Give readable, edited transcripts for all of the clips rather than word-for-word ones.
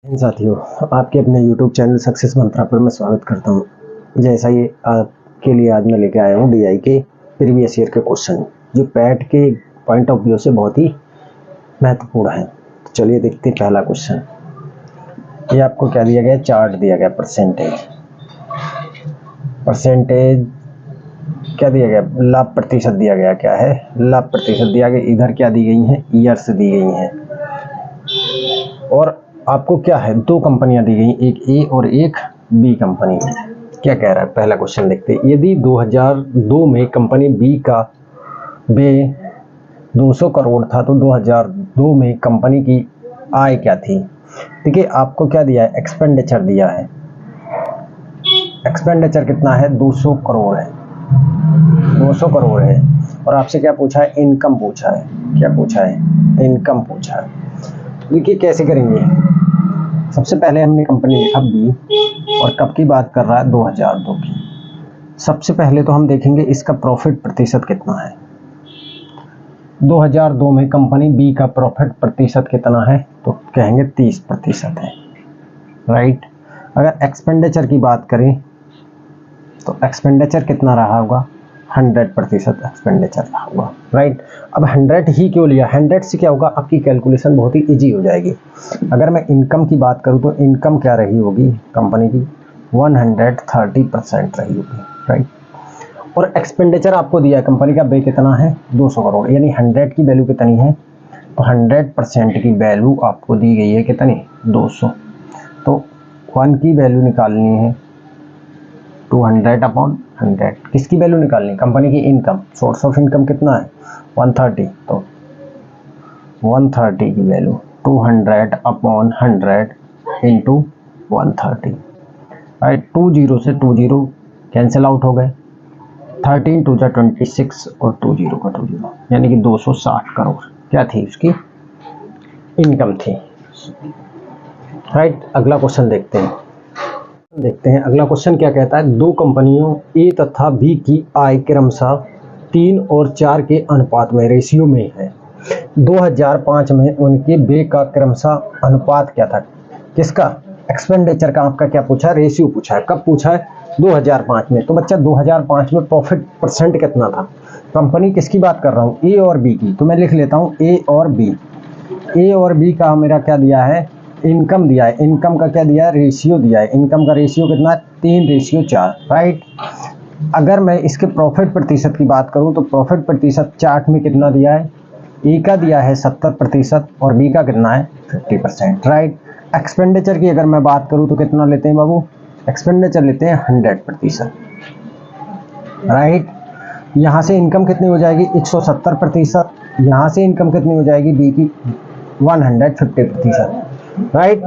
साथियों, आपके अपने YouTube चैनल सक्सेस मंत्रा पर मैं स्वागत करता हूं। जैसा ही आपके लिए आज मैं लेके आया हूं DI के प्रीवियस ईयर के क्वेश्चन, जो पैट के पॉइंट ऑफ व्यू से बहुत ही महत्वपूर्ण है। तो चलिए देखते हैं पहला क्वेश्चन। ये आपको क्या दिया गया, चार्ट दिया गया, परसेंटेज क्या दिया गया, लाभ प्रतिशत दिया गया। क्या है, लाभ प्रतिशत दिया गया। इधर क्या दी गई है, ईयर्स दी गई हैं। और आपको क्या है, दो कंपनियां दी गई, एक ए और एक बी कंपनी। क्या कह रहा है, पहला क्वेश्चन देखते हैं। यदि 2002 में कंपनी बी का व्यय 200 करोड़ था तो 2002 में कंपनी की आय क्या थी। देखिए आपको क्या दिया है, एक्सपेंडिचर दिया है। एक्सपेंडिचर कितना है, 200 करोड़ है, 200 करोड़ है। और आपसे क्या पूछा है, इनकम पूछा है। क्या पूछा है, इनकम पूछा है। देखिए कैसे करेंगे। सबसे पहले हमने कंपनी लिखा बी, और कब की बात कर रहा है, 2002 की। सबसे पहले तो हम देखेंगे इसका प्रॉफिट प्रतिशत कितना है। 2002 में कंपनी बी का प्रॉफिट प्रतिशत कितना है, तो कहेंगे 30% है, राइट। अगर एक्सपेंडिचर की बात करें तो एक्सपेंडिचर कितना रहा होगा, 100% एक्सपेंडिचर रहा होगा, राइट। अब 100 ही क्यों लिया, 100 से क्या होगा, आपकी कैलकुलेशन बहुत ही इजी हो जाएगी। अगर मैं इनकम की बात करूं तो इनकम क्या रही होगी कंपनी की, 130% रही होगी, राइट। और एक्सपेंडिचर आपको दिया है, कंपनी का व्यय कितना है, 200 करोड़, यानी 100 की वैल्यू कितनी है, तो 100% की वैल्यू आपको दी गई है कितनी, 200। तो 1 की वैल्यू निकालनी है 200/100। किसकी वैल्यू निकालनी, कंपनी की इनकम। सोर्स ऑफ इनकम कितना है, 130, तो 130 की वैल्यू 200/100 इंटू 130, राइट। 20 से 20 कैंसिल आउट हो गए, 13 2 जा 26 और 20 का 20, यानी कि 260 करोड़ क्या थी, उसकी इनकम थी, राइट। अगला क्वेश्चन देखते हैं। अगला क्वेश्चन क्या कहता है, दो कंपनियों ए तथा बी की आय क्रमशः 3 और 4 के अनुपात में, रेशियो में है। 2005 में उनके व्यय का क्रमशः अनुपात क्या था, किसका, एक्सपेंडिचर का। आपका क्या पूछा है, रेशियो पूछा है। कब पूछा है, 2005 में। तो बच्चा 2005 में प्रॉफिट परसेंट कितना था, कंपनी किसकी बात कर रहा हूँ, ए और बी की। तो मैं लिख लेता हूँ ए और बी। ए और बी का मेरा क्या दिया है, इनकम दिया है। इनकम का क्या दिया है, रेशियो दिया है। इनकम का रेशियो कितना है, 3:4, राइट। अगर मैं इसके प्रॉफिट प्रतिशत की बात करूं तो प्रॉफिट प्रतिशत चार्ट में कितना दिया है, ए का दिया है 70% और बी का कितना है, 50%, राइट। एक्सपेंडिचर की अगर मैं बात करूं तो कितना लेते हैं बाबू, एक्सपेंडिचर लेते हैं 100%, राइट। यहां से इनकम कितनी हो जाएगी, 170%। यहां से इनकम कितनी हो जाएगी, बी की 150%, राइट।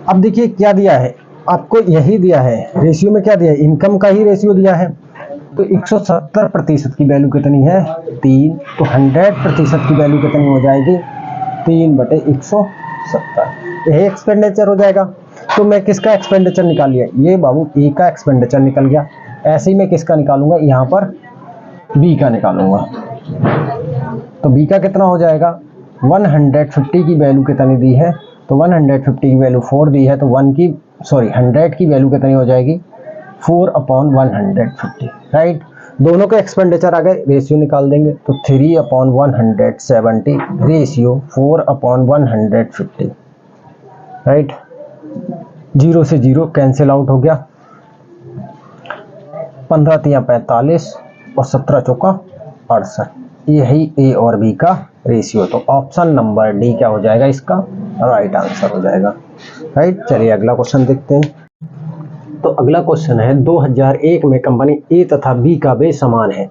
अब देखिए क्या दिया है आपको, यही दिया है रेशियो में, क्या दिया है, इनकम का ही रेशियो दिया है। तो 170% की वैल्यू कितनी है, 3। तो 100% की वैल्यू कितनी हो जाएगी, 3/170। यही एक्सपेंडिचर हो जाएगा। तो मैं किसका एक्सपेंडिचर निकाल लिया, ये बाबू ए का एक्सपेंडिचर निकल गया। ऐसे ही मैं किसका निकालूंगा, यहाँ पर बी का निकालूंगा। तो बी का कितना हो जाएगा, 150 की वैल्यू कितनी दी है, तो 150 की वैल्यू 4 दी है, तो 100 की वैल्यू कितनी हो जाएगी, 4/150, राइट। दोनों के एक्सपेंडिचर आ गए, रेशियो निकाल देंगे, तो 3/170 रेशियो 4/150, राइट। 0 से 0 कैंसिल आउट हो गया, 15 तिया 45 और 17 चौका 68। यही ए और बी का रेशियो। तो ऑप्शन नंबर डी क्या हो जाएगा, इसका राइट आंसर हो जाएगा, राइट। चलिए अगला क्वेश्चन देखते हैं। तो अगला क्वेश्चन है, 2001 में कंपनी ए तथा बी का व्यय समान है।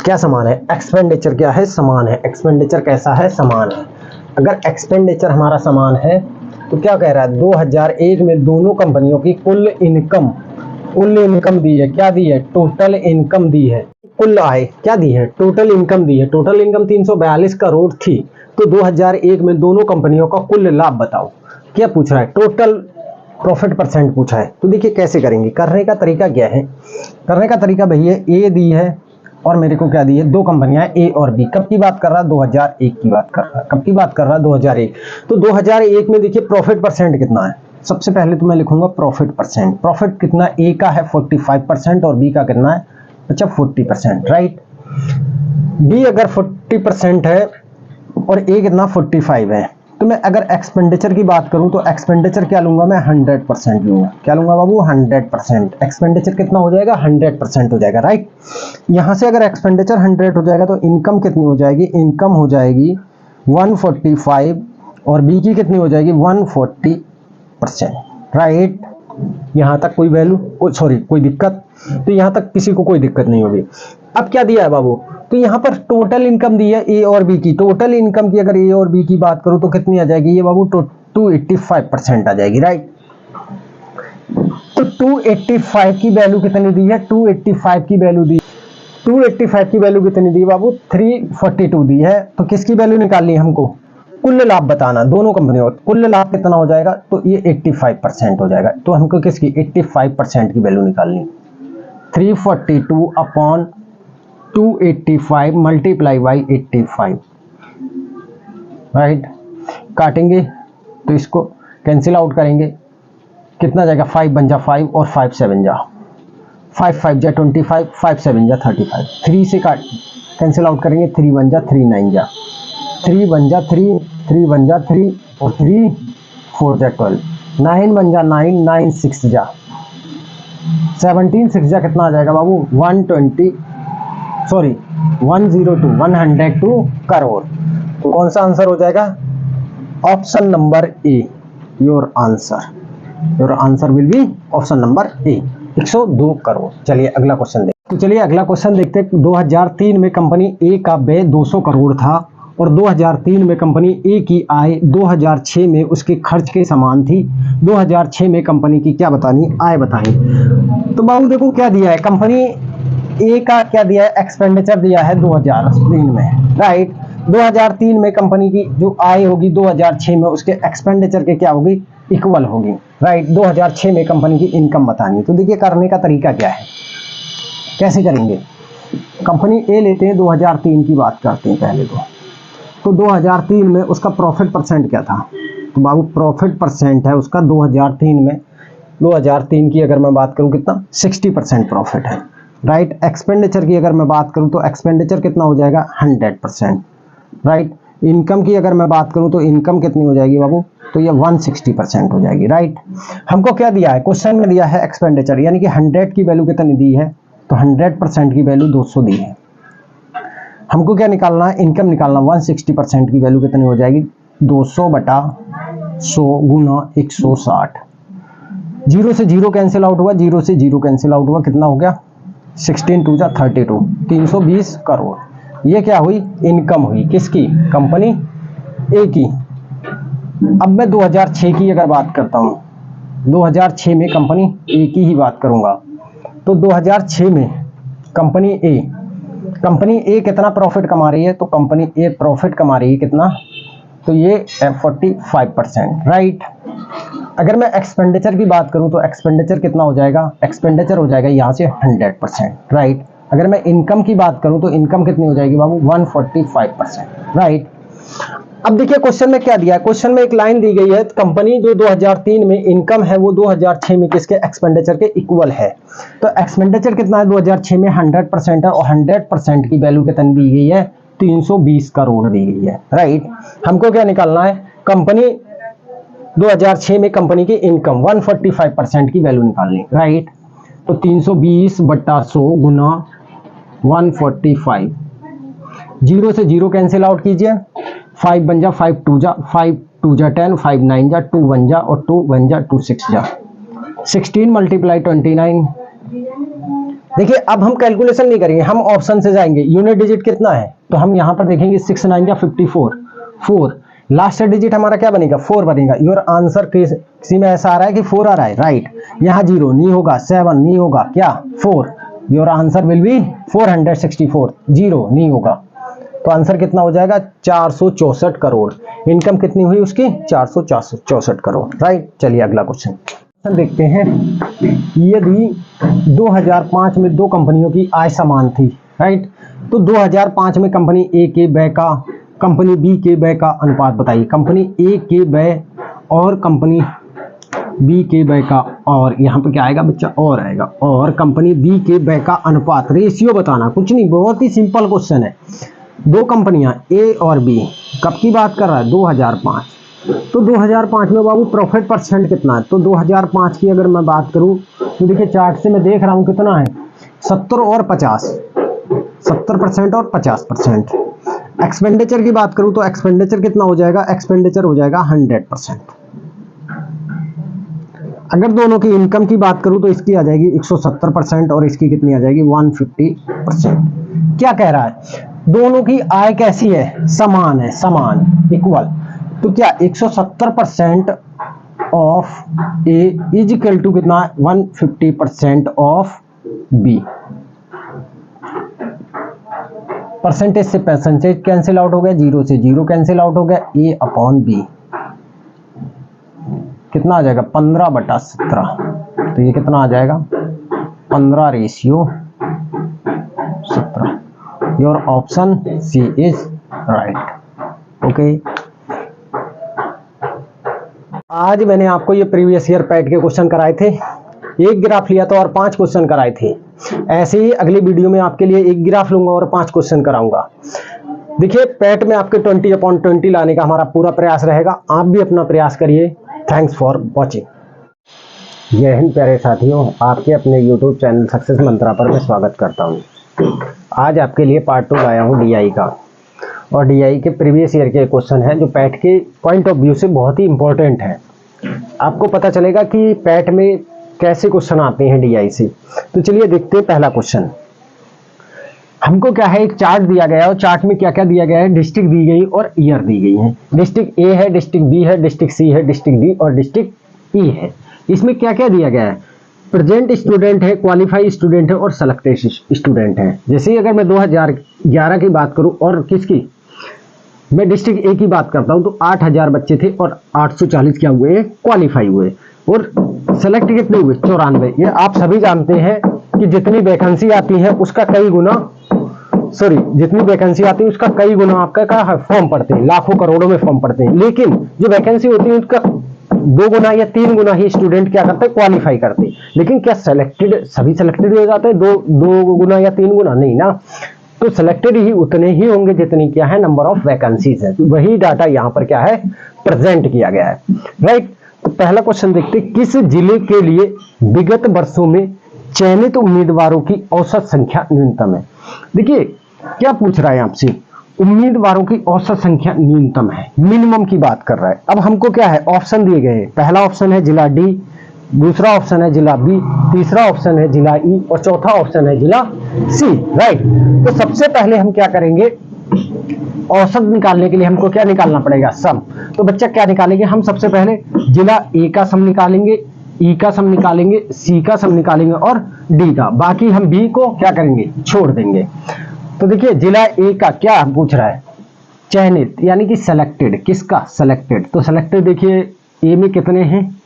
क्या समान है, एक्सपेंडिचर क्या है, समान है। एक्सपेंडिचर कैसा है, समान है। अगर एक्सपेंडिचर हमारा समान है तो क्या कह रहा है, 2001 में दोनों कंपनियों की कुल इनकम दी है। क्या दी है, टोटल इनकम दी है। कुल आय क्या दी है, टोटल इनकम दी है। टोटल इनकम 342 करोड़ थी। तो 2001 में दोनों कंपनियों का कुल लाभ बताओ। क्या पूछ रहा है, टोटल प्रॉफिट परसेंट पूछा है। तो देखिए कैसे करेंगे, करने का तरीका क्या है, करने का तरीका भैया, ए दी है और मेरे को क्या दी है, दो कंपनियां ए और बी। कब की बात कर रहा है, 2001 की बात कर रहा है। कब की बात कर रहा है, 2001। तो 2001 में देखिए प्रॉफिट परसेंट कितना है। सबसे पहले तो मैं लिखूंगा प्रॉफिट परसेंट। प्रॉफिट कितना, ए का है 45% और बी का कितना है, अच्छा 40%, राइट। बी अगर 40% है और ए कितना 45 है, तो मैं अगर एक्सपेंडिचर की बात करूं तो एक्सपेंडिचर क्या लूंगा मैं, 100% लूंगा। क्या लूंगा बाबू, 100%। एक्सपेंडिचर कितना हो जाएगा, 100% हो जाएगा, राइट। यहां से अगर एक्सपेंडिचर 100 हो जाएगा तो इनकम कितनी हो जाएगी, इनकम हो जाएगी 145 और बी की कितनी हो जाएगी 140%, राइट। यहां तक कोई वैल्यू, सॉरी कोई दिक्कत, तो यहां तक किसी को कोई दिक्कत नहीं होगी। अब क्या दिया है बाबू, तो यहां पर टोटल इनकम दी है ए और बी की। टोटल इनकम की अगर ए और बी की बात करूं तो कितनी आ जाएगी ये बाबू, 285% आ जाएगी, राइट। तो 285 की वैल्यू कितनी दी है, 285 की वैल्यू दी, 285 की वैल्यू कितनी दी बाबू, 342 दी है। तो किसकी वैल्यू निकालनी है हमको, कुल लाभ बताना, दोनों कंपनियों का कुल लाभ कितना हो जाएगा, तो ये 85% हो जाएगा। तो हमको किसकी 85% की वैल्यू निकालनी, 342 अपॉन 285 मल्टीप्लाई बाई 85, राइट। काटेंगे तो इसको कैंसिल आउट करेंगे, कितना जाएगा, 5 बन जा 5 और 5 7 जा 5 5 जा 25, 5 7 जा 35, 3 से काट कैंसिल आउट करेंगे, 3 बन जा 3 9 जा 3 बन जा 3 3 बन जा 3 और 3 4 जा 12, 9 बन जा 9 9 6 जा 17 6 जा कितना आ जाएगा बाबू, 102 करोड़। तो कौन सा आंसर हो जाएगा, option number A, your answer will B option number A, 102 crore. चलिए अगला क्वेश्चन देखते हैं। तो चलिए अगला क्वेश्चन देखते हैं। 2003 में कंपनी ए का व्यय 200 करोड़ था और 2003 में कंपनी ए की आय 2006 में उसके खर्च के समान थी। 2006 में कंपनी की क्या बतानी, आय बतानी। तो बाबू देखो क्या दिया है, कंपनी ए का क्या दिया है, एक्सपेंडिचर दिया है 2003 में, राइट। 2003 में कंपनी की जो आय होगी 2006 में उसके एक्सपेंडिचर के क्या होगी, इक्वल होगी, राइट। 2006 में कंपनी की इनकम बतानी। तो देखिए करने का तरीका क्या है, कैसे करेंगे। कंपनी ए लेते हैं, 2003 की बात करते हैं पहले तो 2003 में उसका प्रॉफिट परसेंट क्या था, तो बाबू प्रॉफिट परसेंट है उसका 2003 में, 2003 की अगर मैं बात करूं कितना, 60% प्रॉफिट है, राइट। एक्सपेंडिचर की अगर मैं बात करूं तो एक्सपेंडिचर कितना हो जाएगा, 100%, राइट। इनकम की अगर मैं बात करूं तो इनकम कितनी हो जाएगी बाबू, तो ये 160% हो जाएगी, राइट। हमको क्या दिया है, क्वेश्चन में दिया है एक्सपेंडिचर, यानी कि 100 की वैल्यू कितनी दी है, तो 100% की वैल्यू 200 दी है। हमको क्या निकालना है, इनकम निकालना, 160% की वैल्यू कितनी हो जाएगी, 200 बटा 100 गुना 160। 0 से 0 कैंसिल आउट हुआ, 0 से 0 कैंसिल आउट हुआ, कितना हो गया, 16 2 जा 32, 320 करोड़। ये क्या हुई, इनकम हुई, किसकी, कंपनी ए की। अब मैं 2006 की अगर बात करता हूं, 2006 में कंपनी ए की ही बात करूंगा। तो 2006 में कंपनी ए कितना प्रॉफिट कमा रही है, तो कंपनी ए प्रॉफिट कमा रही है कितना, तो ये 45%, राइट। अगर मैं एक्सपेंडिचर की बात करूं तो एक्सपेंडिचर कितना हो जाएगा, एक्सपेंडिचर हो जाएगा यहां से 100%, राइट। अगर मैं इनकम की बात करूं तो इनकम कितनी हो जाएगी बाबू, 145%, राइट। अब देखिए क्वेश्चन में क्या दिया है, क्वेश्चन में एक लाइन दी गई है, कंपनी जो 2003 में इनकम है वो 2006 में किसके, एक्सपेंडिचर के इक्वल है। तो एक्सपेंडिचर कितना है 2006 में, 100% है, और 100% की वैल्यू कितनी दी गई है, 320 करोड़ दी गई है, राइट। हमको क्या निकालना है, कंपनी 2006 में कंपनी की इनकम 145% की वैल्यू निकालनी, राइट। तो 320 बट्टा 100 गुना 145, 0 से 0 कैंसिल आउट कीजिए, 5 बन जा 5 2 जा 5 2 जा 10, 5 9 जा 2 बन जा और 2 बन जा 2 6 जा 16 मल्टीप्लाई 29। देखिए अब हम कैलकुलेशन नहीं करेंगे, हम ऑप्शन से जाएंगे। यूनिट डिजिट कितना है, तो हम यहां पर देखेंगे 6 9 जा 54, 4 लास्ट डिजिट हमारा क्या बनेगा, 4 बनेगा। योर आंसर किसी में ऐसा आ रहा है कि 4 आ रहा है, राइट। यहाँ 0 नहीं होगा, 7 नहीं होगा, क्या 4, योर आंसर विल बी 464, 0 नहीं होगा। तो आंसर कितना हो जाएगा, 464 करोड़। इनकम कितनी हुई उसकी, 464 करोड़, राइट। चलिए अगला क्वेश्चन देखते हैं। यदि 2005 में दो कंपनियों की आय समान थी, राइट, तो 2005 में कंपनी ए के व्यय का कंपनी बी के व्यय का अनुपात बताइए। कंपनी ए के व्यय और कंपनी बी के व्यय का, और यहाँ पे क्या आएगा बच्चा, और आएगा, और कंपनी बी के व्यय का अनुपात, रेशियो बताना, कुछ नहीं, बहुत ही सिंपल क्वेश्चन है। दो कंपनियां ए और बी, कब की बात कर रहा है, 2005। तो 2005 में बाबू प्रॉफिट परसेंट कितना है, तो 2005 की अगर मैं बात करूं तो देखिए चार्ट से मैं देख रहा हूं कितना है, 70 और 50, 70% और 50%। एक्सपेंडिचर की बात करूं तो एक्सपेंडिचर कितना हो जाएगा, एक्सपेंडिचर हो जाएगा 100%। अगर दोनों की इनकम की बात करूं तो इसकी आ जाएगी 170% और इसकी कितनी आ जाएगी 150%। क्या कह रहा है, दोनों की आय कैसी है, समान है, समान, इक्वल। तो क्या 170% of A is equal to कितना, 150% ऑफ बी। परसेंटेज से परसेंटेज कैंसिल आउट हो गया, जीरो से जीरो कैंसिल आउट हो गया, ए अपॉन बी कितना आ जाएगा 15/17। तो ये कितना आ जाएगा 15/17। Your option C is right. Okay, आज मैंने आपको ये प्रीवियस ईयर पैट के क्वेश्चन कराए थे, एक ग्राफ लिया था और 5 क्वेश्चन कराए थे। ऐसे ही अगली वीडियो में आपके लिए एक ग्राफ लूंगा और 5 क्वेश्चन कराऊंगा। देखिए पैट में आपके 20/20 लाने का हमारा पूरा प्रयास रहेगा, आप भी अपना प्रयास करिए। Thanks for watching. जय हिंद प्यारे साथियों, आपके अपने YouTube चैनल सक्सेस मंत्रा पर मैं स्वागत करता हूं। आज आपके लिए पार्ट 2 लाया हूं DI का, और DI के प्रीवियस ईयर के क्वेश्चन है जो पैट के पॉइंट ऑफ व्यू से बहुत ही इंपॉर्टेंट है। आपको पता चलेगा कि पैट में कैसे क्वेश्चन आते हैं DI से। तो चलिए देखते हैं पहला क्वेश्चन। हमको क्या है, एक चार्ट दिया गया है और चार्ट में क्या क्या दिया गया है, डिस्ट्रिक्ट दी गई और ईयर दी गई है। डिस्ट्रिक्ट ए है, डिस्ट्रिक्ट बी है, डिस्ट्रिक्ट सी है, डिस्ट्रिक्ट डी और डिस्ट्रिक्ट ई है। इसमें क्या क्या दिया गया है, प्रेजेंट स्टूडेंट है, क्वालिफाई स्टूडेंट है और सेलेक्टेड स्टूडेंट है। जैसे ही अगर मैं 2011 की बात करूं और किसकी, मैं डिस्ट्रिक्ट ए की बात करता हूं तो 8000 बच्चे थे और 840 क्या हुए, क्वालिफाई हुए, और सेलेक्ट कितने हुए, 94। ये आप सभी जानते हैं कि जितनी वैकेंसी आती है उसका कई गुना, सॉरी जितनी वैकेंसी आती है उसका कई गुना आपका क्या फॉर्म पड़ते हैं, लाखों करोड़ों में फॉर्म पड़ते हैं। लेकिन जो वैकेंसी होती है उसका 2 गुना या 3 गुना ही स्टूडेंट क्या करते हैं, क्वालिफाई करते हैं। लेकिन क्या सेलेक्टेड सभी सेलेक्टेड हो जाते हैं 2 गुना या 3 गुना, नहीं ना। तो सेलेक्टेड ही उतने ही होंगे जितनी क्या है नंबर ऑफ वैकेंसीज है। तो वही डाटा यहाँ पर क्या है प्रेजेंट किया गया है, राइट। तो पहला क्वेश्चन देखते हैं, किस जिले के लिए विगत वर्षों में चयनित उम्मीदवारों की औसत संख्या न्यूनतम है। देखिए क्या पूछ रहा है आपसे, उम्मीदवारों की औसत संख्या न्यूनतम है, मिनिमम की बात कर रहा है। अब हमको क्या है, ऑप्शन दिए गए हैं। पहला ऑप्शन है जिला डी, दूसरा ऑप्शन है जिला बी, तीसरा ऑप्शन है जिला ई और चौथा ऑप्शन है जिला सी, राइट। तो सबसे पहले हम क्या करेंगे, औसत निकालने के लिए हमको क्या निकालना पड़ेगा, सम। तो बच्चा क्या निकालेंगे, हम सबसे पहले जिला ए का सम निकालेंगे, ई का सम निकालेंगे, सी का सम निकालेंगे और डी का। बाकी हम बी को क्या करेंगे, छोड़ देंगे। तो देखिए जिला ए का क्या पूछ रहा है, चयनित यानी कि सेलेक्टेड, किसका, सेलेक्टेड। तो सेलेक्टेड देखिए ए में कितने हैं,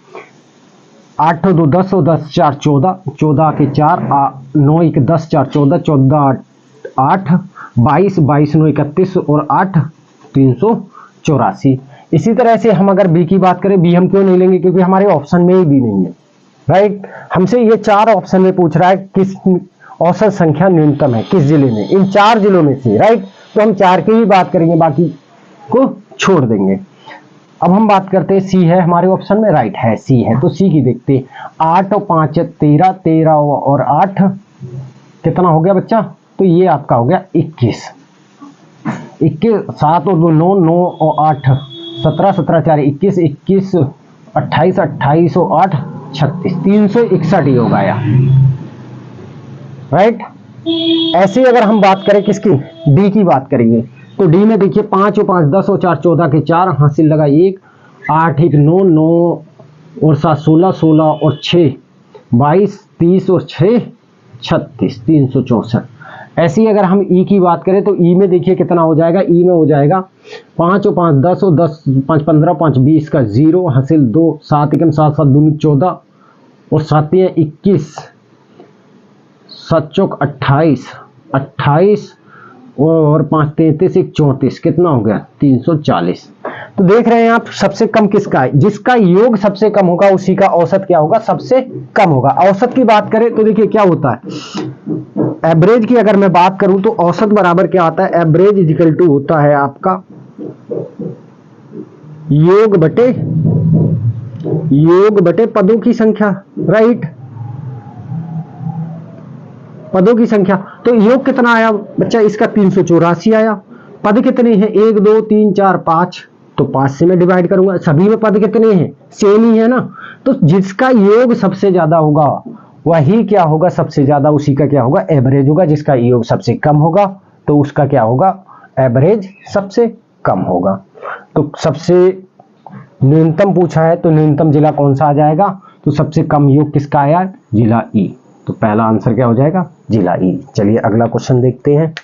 8 2 10 और 10 4 14, 14 के 4 9 1 10 4 14, 14 8 22, 22 9 31 और 8 384। इसी तरह से हम अगर बी की बात करें, बी हम क्यों नहीं लेंगे, क्योंकि हमारे ऑप्शन में ही बी नहीं है, राइट। हमसे ये 4 ऑप्शन में पूछ रहा है किस औसत संख्या न्यूनतम है, किस जिले में, इन 4 जिलों में से, राइट। तो हम 4 की ही बात करेंगे, बाकी को छोड़ देंगे। अब हम बात करते हैं सी है हमारे ऑप्शन में, राइट है, सी है। तो सी की देखते हैं, 8 और 5 13, 13 और 8 कितना हो गया बच्चा, तो ये आपका हो गया 21, 7 और 2 9, 9 और 8 17, 17 4 21, 21 28, 28 और 8 36, 361 ही होगा यार, राइट। ऐसे अगर हम बात करें किसकी, डी की बात करेंगे, तो डी में देखिए 5 और 5 10 और 4 14 के 4, हासिल लगा 1, 8 1 9, 9 और 7 16, 16 और 6 22, 30 और 6 36, 364। ऐसे ही अगर हम ई की बात करें तो ई में देखिए कितना हो जाएगा, ई में हो जाएगा 5 और 5 10 और 10 5 15, 5 20 का 0, हासिल 2, 7 1 7 7 2 14 और 7 21, 7 चौक 28, 28 और 5 33 1 34, कितना हो गया 340। तो देख रहे हैं आप सबसे कम किसका है, जिसका योग सबसे कम होगा उसी का औसत क्या होगा, सबसे कम होगा। औसत की बात करें तो देखिए क्या होता है, एवरेज की अगर मैं बात करूं तो औसत बराबर क्या आता है, एवरेज इजिकल टू होता है आपका योग बटे पदों की संख्या, राइट, पदों की संख्या। तो योग कितना आया बच्चा, इसका 384 आया। पद कितने हैं, 1 2 3 4 5, तो 5 से मैं डिवाइड करूंगा, सभी में पद कितने हैं, सेम ही है ना। तो जिसका योग सबसे ज्यादा होगा वही क्या होगा, सबसे ज्यादा उसी का क्या होगा, एवरेज होगा। जिसका योग सबसे कम होगा तो उसका क्या होगा, एवरेज सबसे कम होगा। तो सबसे न्यूनतम पूछा है तो न्यूनतम जिला कौन सा आ जाएगा, तो सबसे कम योग किसका आया, जिला ई। तो पहला आंसर क्या हो जाएगा, जिला ई। चलिए अगला क्वेश्चन देखते हैं।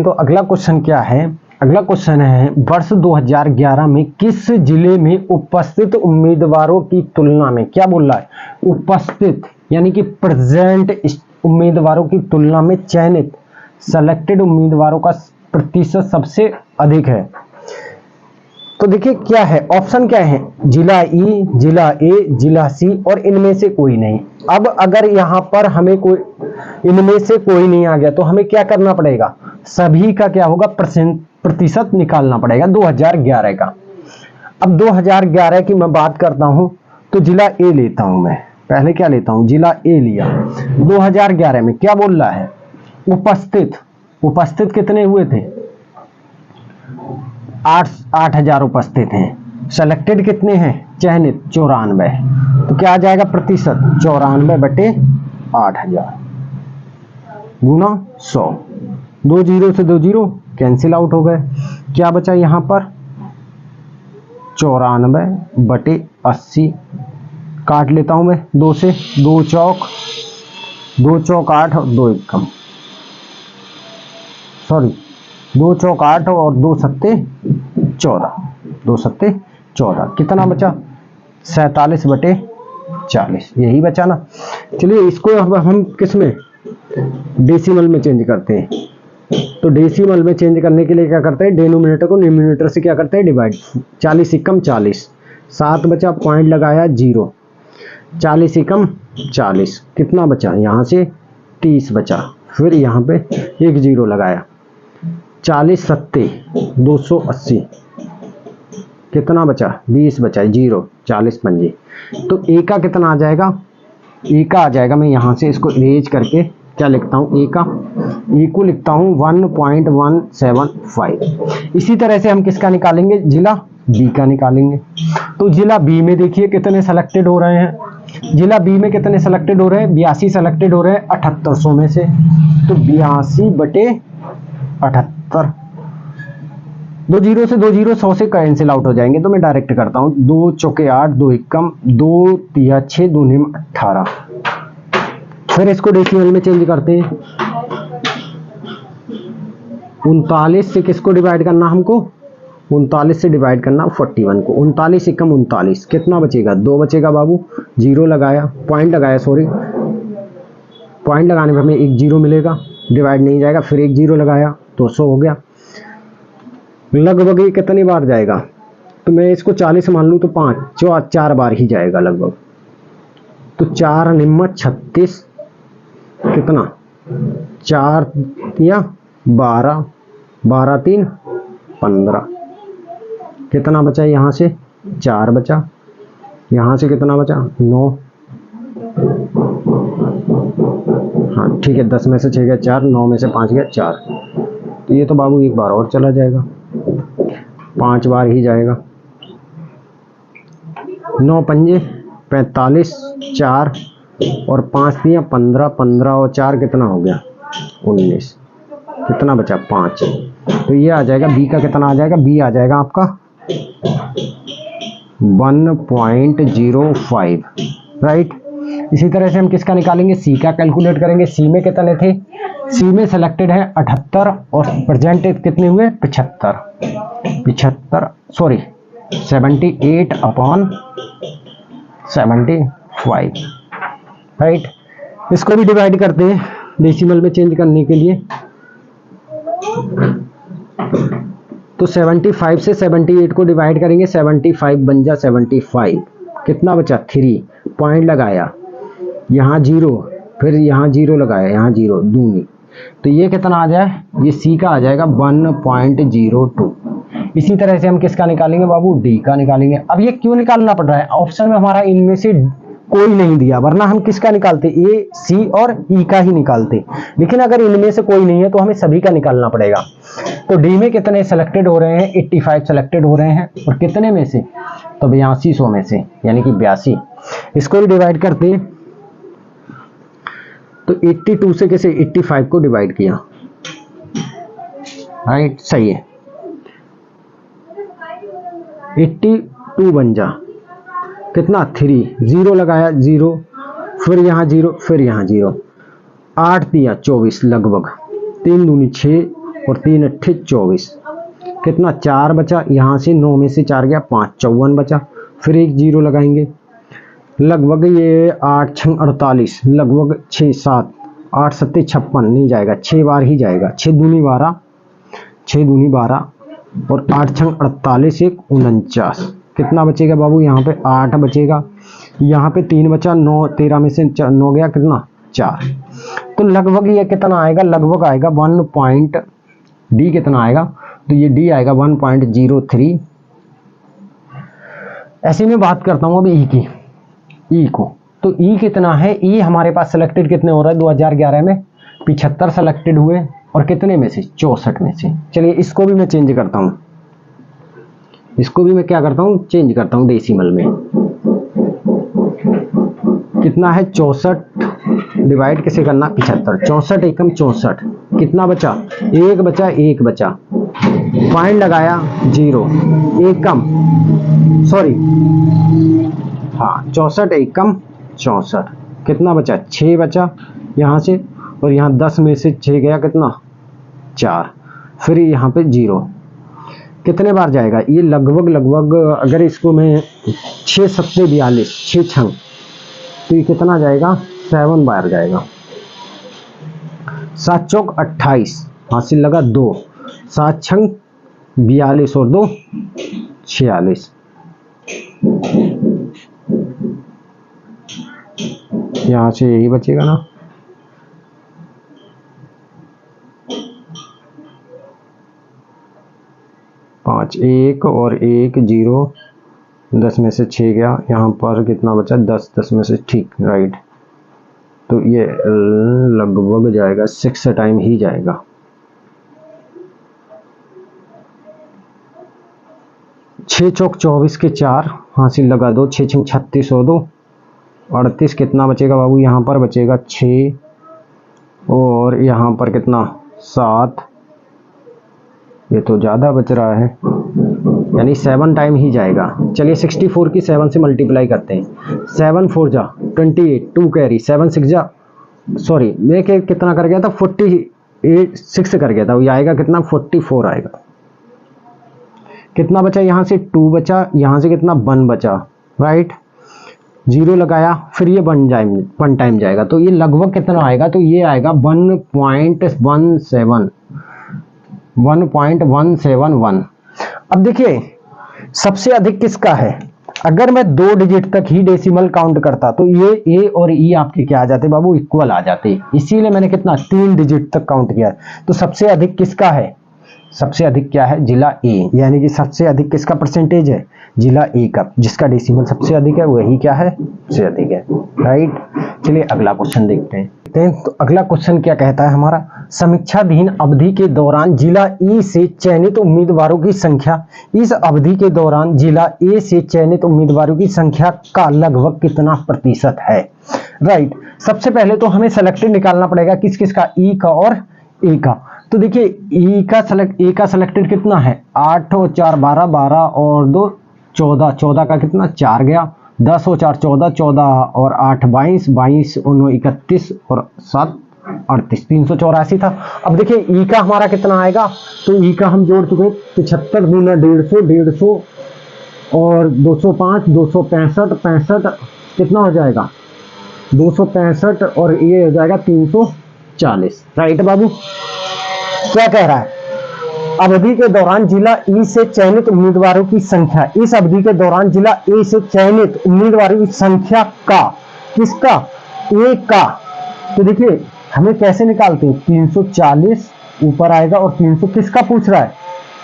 तो अगला क्वेश्चन क्या है, अगला क्वेश्चन है वर्ष 2011 में किस जिले में उपस्थित उम्मीदवारों की तुलना में, क्या बोल रहा है, उपस्थित यानी कि प्रेजेंट उम्मीदवारों की तुलना में चयनित सेलेक्टेड उम्मीदवारों का प्रतिशत सबसे अधिक है। तो देखिए क्या है, ऑप्शन क्या है, जिला ई, जिला ए, जिला सी और इनमें से कोई नहीं। अब अगर यहां पर हमें कोई इनमें से कोई नहीं आ गया तो हमें क्या करना पड़ेगा, सभी का क्या होगा, प्रतिशत निकालना पड़ेगा 2011 का। अब 2011 की मैं बात करता हूं तो जिला ए लेता हूं मैं, पहले क्या लेता हूं, जिला ए लिया। 2011 में क्या बोल रहा है, उपस्थित कितने हुए थे, 8,000 उपस्थित हैं। सेलेक्टेड कितने हैं, चयनित 94। तो क्या आ जाएगा प्रतिशत, 94 बटे 8,000 गुना 100। 2 जीरो से 2 जीरो कैंसिल आउट हो गए, क्या बचा यहां पर 94 बटे 80, काट लेता हूं मैं 2 से, 2 चौक 8 और 2 एकम, सॉरी 2 चौक 8 और 2 सत्ते 14, 2 सत्ते 14, कितना बचा 47 बटे 40, यही बचा ना। चलिए इसको अब हम किस में, डेसिमल में चेंज करते हैं। तो डेसिमल में चेंज करने के लिए क्या करते हैं, डिनोमिनेटर को न्यूमरेटर से क्या करते हैं, डिवाइड। 40 एकम 40, 7 बचा, पॉइंट लगाया 0, 40 एकम 40, कितना बचा यहाँ से 30 बचा, फिर यहाँ पे 1 0 लगाया, 40 सत्ते 280, कितना बचा 20 बचा 0, 40 पंजे। तो ए का कितना आ जाएगा, ए का आ जाएगा, मैं यहां से इसको इरेज करके क्या लिखता हूं, ए को लिखता हूं 1.175। इसी तरह से हम किसका निकालेंगे, जिला बी का निकालेंगे। तो जिला बी में देखिए कितने सेलेक्टेड हो रहे हैं, जिला बी में कितने सेलेक्टेड हो रहे हैं, 82 सेलेक्टेड हो रहे हैं 7800 में से। तो 82 बटे 78, 2 जीरो से 2 जीरो 100 से कैंसिल आउट हो जाएंगे। तो मैं डायरेक्ट करता हूं, 2 चौके 8, 2 एकम 2 तिया 6, 2 निम 18। फिर इसको डेसिमल में चेंज करते हैं, 39 से किसको डिवाइड करना हमको, 39 से डिवाइड करना 41 को। 39 एकम 39, कितना बचेगा 2 बचेगा बाबू, 0 लगाया, पॉइंट लगाया, सॉरी पॉइंट लगाने पर हमें 1 0 मिलेगा, डिवाइड नहीं जाएगा, फिर 1 0 लगाया तो 100 हो गया। लगभग ये कितनी बार जाएगा, तो मैं इसको 40 मान लूँ तो 4 बार ही जाएगा लगभग। तो 4 निम्मा 36, कितना 4 या 12, 12 3 15, कितना बचा यहाँ से 4 बचा, यहाँ से कितना बचा 9, हाँ ठीक है, 10 में से 6 गया 4, 9 में से 5 गया 4। तो ये तो बाबू 1 बार और चला जाएगा, 5 बार ही जाएगा। 9 पंजे 45, 4 और 5 दिया 15, 15 और 4 कितना हो गया 19, कितना बचा 5। तो ये आ जाएगा बी का, कितना आ जाएगा, बी आ जाएगा आपका 1.05, राइट। इसी तरह से हम किसका निकालेंगे, सी का कैलकुलेट करेंगे। सी में कितने थे, सी में सेलेक्टेड है 78 और प्रेजेंट कितने हुए 75, 78/75, राइट। इसको भी डिवाइड करते हैं डेसिमल में चेंज करने के लिए। तो 75 से 78 को डिवाइड करेंगे, 75 बन जा 75, कितना बचा 3, पॉइंट लगाया, यहाँ 0, फिर यहाँ 0 लगाया, यहाँ 0 दूनी, तो ये कितना आ जाए, ये सी का आ जाएगा 1.02। इसी तरह से हम किसका निकालेंगे बाबू, डी का निकालेंगे। अब ये क्यों निकालना पड़ रहा है, ऑप्शन में हमारा इनमें से कोई नहीं दिया, वरना हम किसका निकालते, ए, सी और ई का ही निकालते, लेकिन अगर इनमें से कोई नहीं है तो हमें सभी का निकालना पड़ेगा। तो डी में कितने सेलेक्टेड हो रहे हैं, 85 सेलेक्टेड हो रहे हैं, और कितने में से, तो 8200 में से, यानी कि 82। इसको भी डिवाइड करते हैं, तो 82 से कैसे 85 को डिवाइड किया, राइट, सही है। 82 बन जा कितना 3, 0 लगाया 0, फिर यहाँ 0, फिर यहाँ 0, 8 दिया 24 लगभग, 3 दूनी 6 और 3 अट्ठे 24, कितना 4 बचा, यहाँ से 9 में से 4 गया 5, 54 बचा, फिर एक 0 लगाएंगे, लगभग ये 8 6 48, लगभग 6 7 8 7 56 नहीं जाएगा, 6 बार ही जाएगा, 6 दूनी 12, 6 दूनी 12 और 8 6 48, 1 49, कितना बचेगा बाबू, यहाँ पे 8 बचेगा, यहाँ पे 3 बचा, 9 13 में से 9 गया, कितना 4, तो लगभग ये कितना आएगा, लगभग आएगा 1. डी कितना आएगा, तो ये डी आएगा 1.03। ऐसे में बात करता हूँ अभी ई की, ई को, तो ई कितना है, ई हमारे पास सिलेक्टेड कितने हो रहा है, 2011 में 75 सेलेक्टेड हुए, और कितने में से 64 में से। चलिए इसको भी मैं चेंज करता हूँ, इसको भी मैं क्या करता हूँ, चेंज करता हूँ डेसिमल में, कितना है 64 डिवाइड कैसे करना, 75, 64 एकम 64, कितना बचा, 1 बचा, 1 बचा, पॉइंट लगाया 0, एकम सॉरी हाँ 64 एकम 64, कितना बचा 6 बचा यहाँ से, और यहाँ 10 में से 6 गया, कितना 4, फिर यहाँ पे 0, कितने बार जाएगा ये, लगभग अगर इसको मैं 6 7 42, 6 6, तो ये कितना जाएगा, 7 बार जाएगा, 7 चौक 28, हासिल लगा 2, 7 6 42 और 2 46, यहाँ से यही बचेगा ना, 5 1 और 1 0, 10 में से 6 गया, यहाँ पर कितना बचा 10, 10 में से, ठीक राइट, तो ये लगभग जाएगा 6 टाइम ही जाएगा, 6 चौक 24 के 4, हासिल लगा 2, 6 6 36 और 2 38, कितना बचेगा बाबू, यहाँ पर बचेगा 6 और यहाँ पर कितना 7, ये तो ज़्यादा बच रहा है, यानी 7 टाइम ही जाएगा। चलिए 64 की 7 से मल्टीप्लाई करते हैं, 7 4 जा 28, 2 कैरी, 7 6 जा सॉरी मैं कितना कर गया था, 48 6 कर गया था, ये आएगा कितना 44 आएगा, कितना बचा, यहाँ से 2 बचा, यहाँ से कितना 1 बचा, राइट, 0 लगाया, फिर ये 1 टाइम जाएगा, तो ये लगभग कितना आएगा, तो ये आएगा 1.171। अब देखिए सबसे अधिक किसका है, अगर मैं 2 डिजिट तक ही डेसिमल काउंट करता तो ये ए और ई आपके क्या आ जाते बाबू, इक्वल आ जाते, इसीलिए मैंने कितना 3 डिजिट तक काउंट किया। तो सबसे अधिक किसका है, सबसे अधिक क्या है, जिला ए, यानी कि सबसे अधिक किसका परसेंटेज है, जिला ए का, जिसका डेसिमल सबसे अधिक है वही क्या है, सबसे अधिक है, राइट। चलिए अगला क्वेश्चन देखते हैं। तो अगला क्वेश्चन क्या कहता है हमारा, समीक्षाधीन अवधि के दौरान जिला ई से चयनित उम्मीदवारों की संख्या, इस अवधि के दौरान जिला ए से चयनित उम्मीदवारों की संख्या का लगभग कितना प्रतिशत है, राइट। सबसे पहले तो हमें सेलेक्टेड निकालना पड़ेगा किस किस का, ई का और ए का। तो देखिए ए का सेलेक्टेड कितना है, 8 और 4 12, 12 और 2 14, 14 का कितना 4 गया, 10 और 4 14, 14 और 8 22, 22 और 9 31 और 7 38, 384 था। अब देखिए ई का हमारा कितना आएगा, तो ई का हम जोड़ चुके 75 गुना 150, 150 और 205, 265, 65 कितना हो जाएगा 265 और ये हो जाएगा 340, राइट बाबू। क्या कह रहा है, अवधि के दौरान जिला ई से चयनित उम्मीदवारों की संख्या, इस अवधि के दौरान जिला ए से चयनित उम्मीदवारों की संख्या का, किसका, ए का। तो देखिए हमें कैसे निकालते हैं, 340 ऊपर आएगा और 300 किसका पूछ रहा है,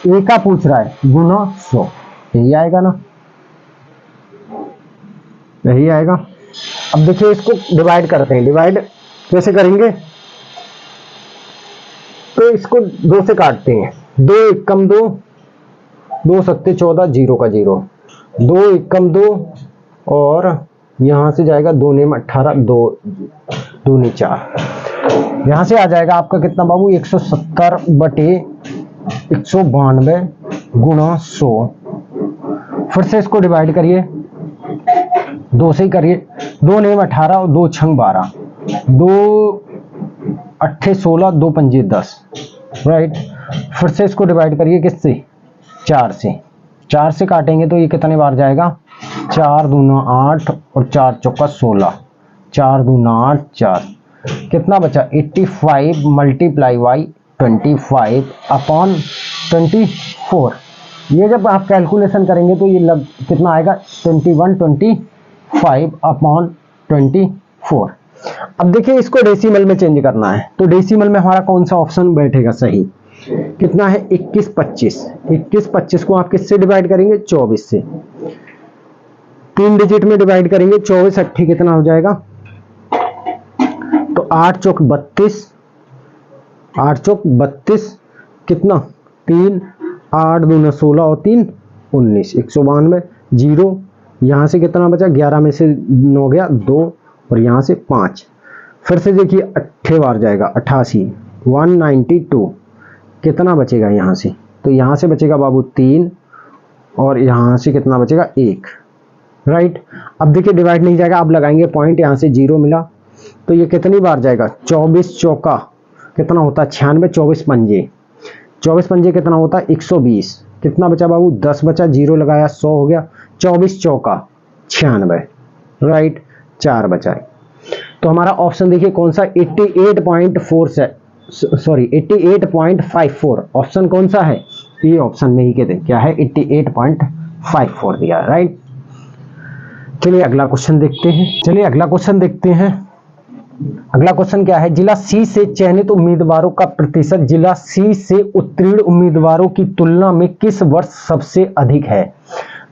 ए का पूछ रहा है, गुना 100, यही आएगा ना, यही आएगा। अब देखिए इसको डिवाइड करते हैं, डिवाइड कैसे करेंगे, तो इसको 2 से काटते हैं, 2 एकम 2, 2 सत्ते 14, 0 का 0, 2 एकम 2 और यहां से जाएगा 2 नेम 18, 2 दूनी 4, यहां से आ जाएगा आपका कितना बाबू, 170 बटे 192 गुणा 100। फिर से इसको डिवाइड करिए, 2 से ही करिए, 2 नेम 18 और 2 छंग 12, 2 अट्ठे 16, 2 पंजे 10, राइट। फिर से इसको डिवाइड करिए किससे, 4 से, 4 से काटेंगे तो ये कितने बार जाएगा, 4 दूना 8 और 4 चौका 16, 4 दूना 8, 4, कितना बचा 85 मल्टीप्लाई बाई 25 अपॉन 24। ये जब आप कैलकुलेशन करेंगे तो ये कितना आएगा, 2125 अपॉन 24। अब देखिए इसको डेसिमल में चेंज करना है, तो डेसिमल में हमारा कौन सा ऑप्शन बैठेगा सही, कितना है 2125, 2125 को आप किससे डिवाइड करेंगे, 24 से, 3 डिजिट में डिवाइड करेंगे, 24 अट्ठी कितना हो जाएगा, तो 8 चौक 32, 8 चौक 32 कितना 3, 8 दूना 16 और 3 19, 192, 0, यहां से कितना बचा, 11 में से 9 गया 2 और यहां से 5, फिर से देखिए 8 बार जाएगा 88, 192, कितना बचेगा यहां से, तो यहां से बचेगा बाबू 3 और यहां से कितना बचेगा 1, राइट। अब देखिए डिवाइड नहीं जाएगा, अब लगाएंगे पॉइंट, यहां से 0 मिला तो ये कितनी बार जाएगा, 24 चौका कितना होता है 96, 24 पंजे, 24 पंजे कितना होता है 120, कितना बचा बाबू 10 बचा, 0 लगाया 100 हो गया, 24 चौका 96, राइट, 4 बचा है। तो हमारा ऑप्शन देखिए कौन सा, 88.4 से सॉरी 88.54, ऑप्शन कौन सा है, ये ऑप्शन में ही कहते हैं क्या है, 88.54 दिया, राइट। चलिए अगला क्वेश्चन देखते हैं, चलिए अगला क्वेश्चन देखते हैं। अगला क्वेश्चन क्या है, जिला सी से चयनित उम्मीदवारों का प्रतिशत जिला सी से उत्तीर्ण उम्मीदवारों की तुलना में किस वर्ष सबसे अधिक है।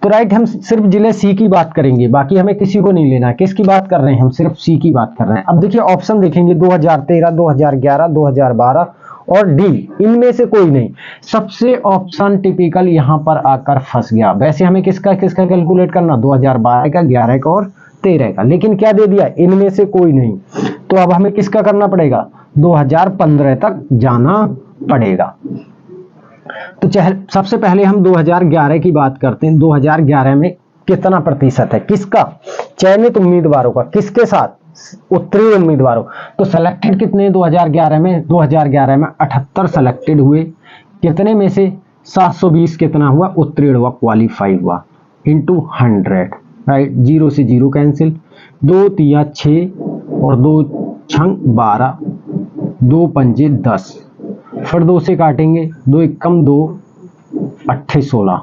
तो राइट, हम सिर्फ जिले सी की बात करेंगे, बाकी हमें किसी को नहीं लेना है, किसकी बात कर रहे हैं, हम सिर्फ सी की बात कर रहे हैं। अब देखिए ऑप्शन देखेंगे 2013, 2011, 2012 और डी, इनमें से कोई नहीं। सबसे ऑप्शन टिपिकल यहां पर आकर फंस गया। वैसे हमें किसका किसका कैलकुलेट करना, 2012 का, 11 का और 13 का, लेकिन क्या दे दिया, इनमें से कोई नहीं। तो अब हमें किसका करना पड़ेगा, 2015 तक जाना पड़ेगा। तो सबसे पहले हम 2011 की बात करते हैं। 2011 में कितना प्रतिशत है, किसका, चयनित उम्मीदवारों का, किसके साथ, उत्तीर्ण उम्मीदवारों। तो सिलेक्टेड कितने 2011 में, 2011 में 78 सिलेक्टेड हुए, कितने में से 720 कितना हुआ, उत्तीर्ण हुआ, क्वालिफाई हुआ, इनटू 100, राइट। 0 से 0 कैंसिल, 2 तिया 6 और 2 छंग 12, 2 पंजे 10, फिर 2 से काटेंगे, 2 एकम 2, 8 16,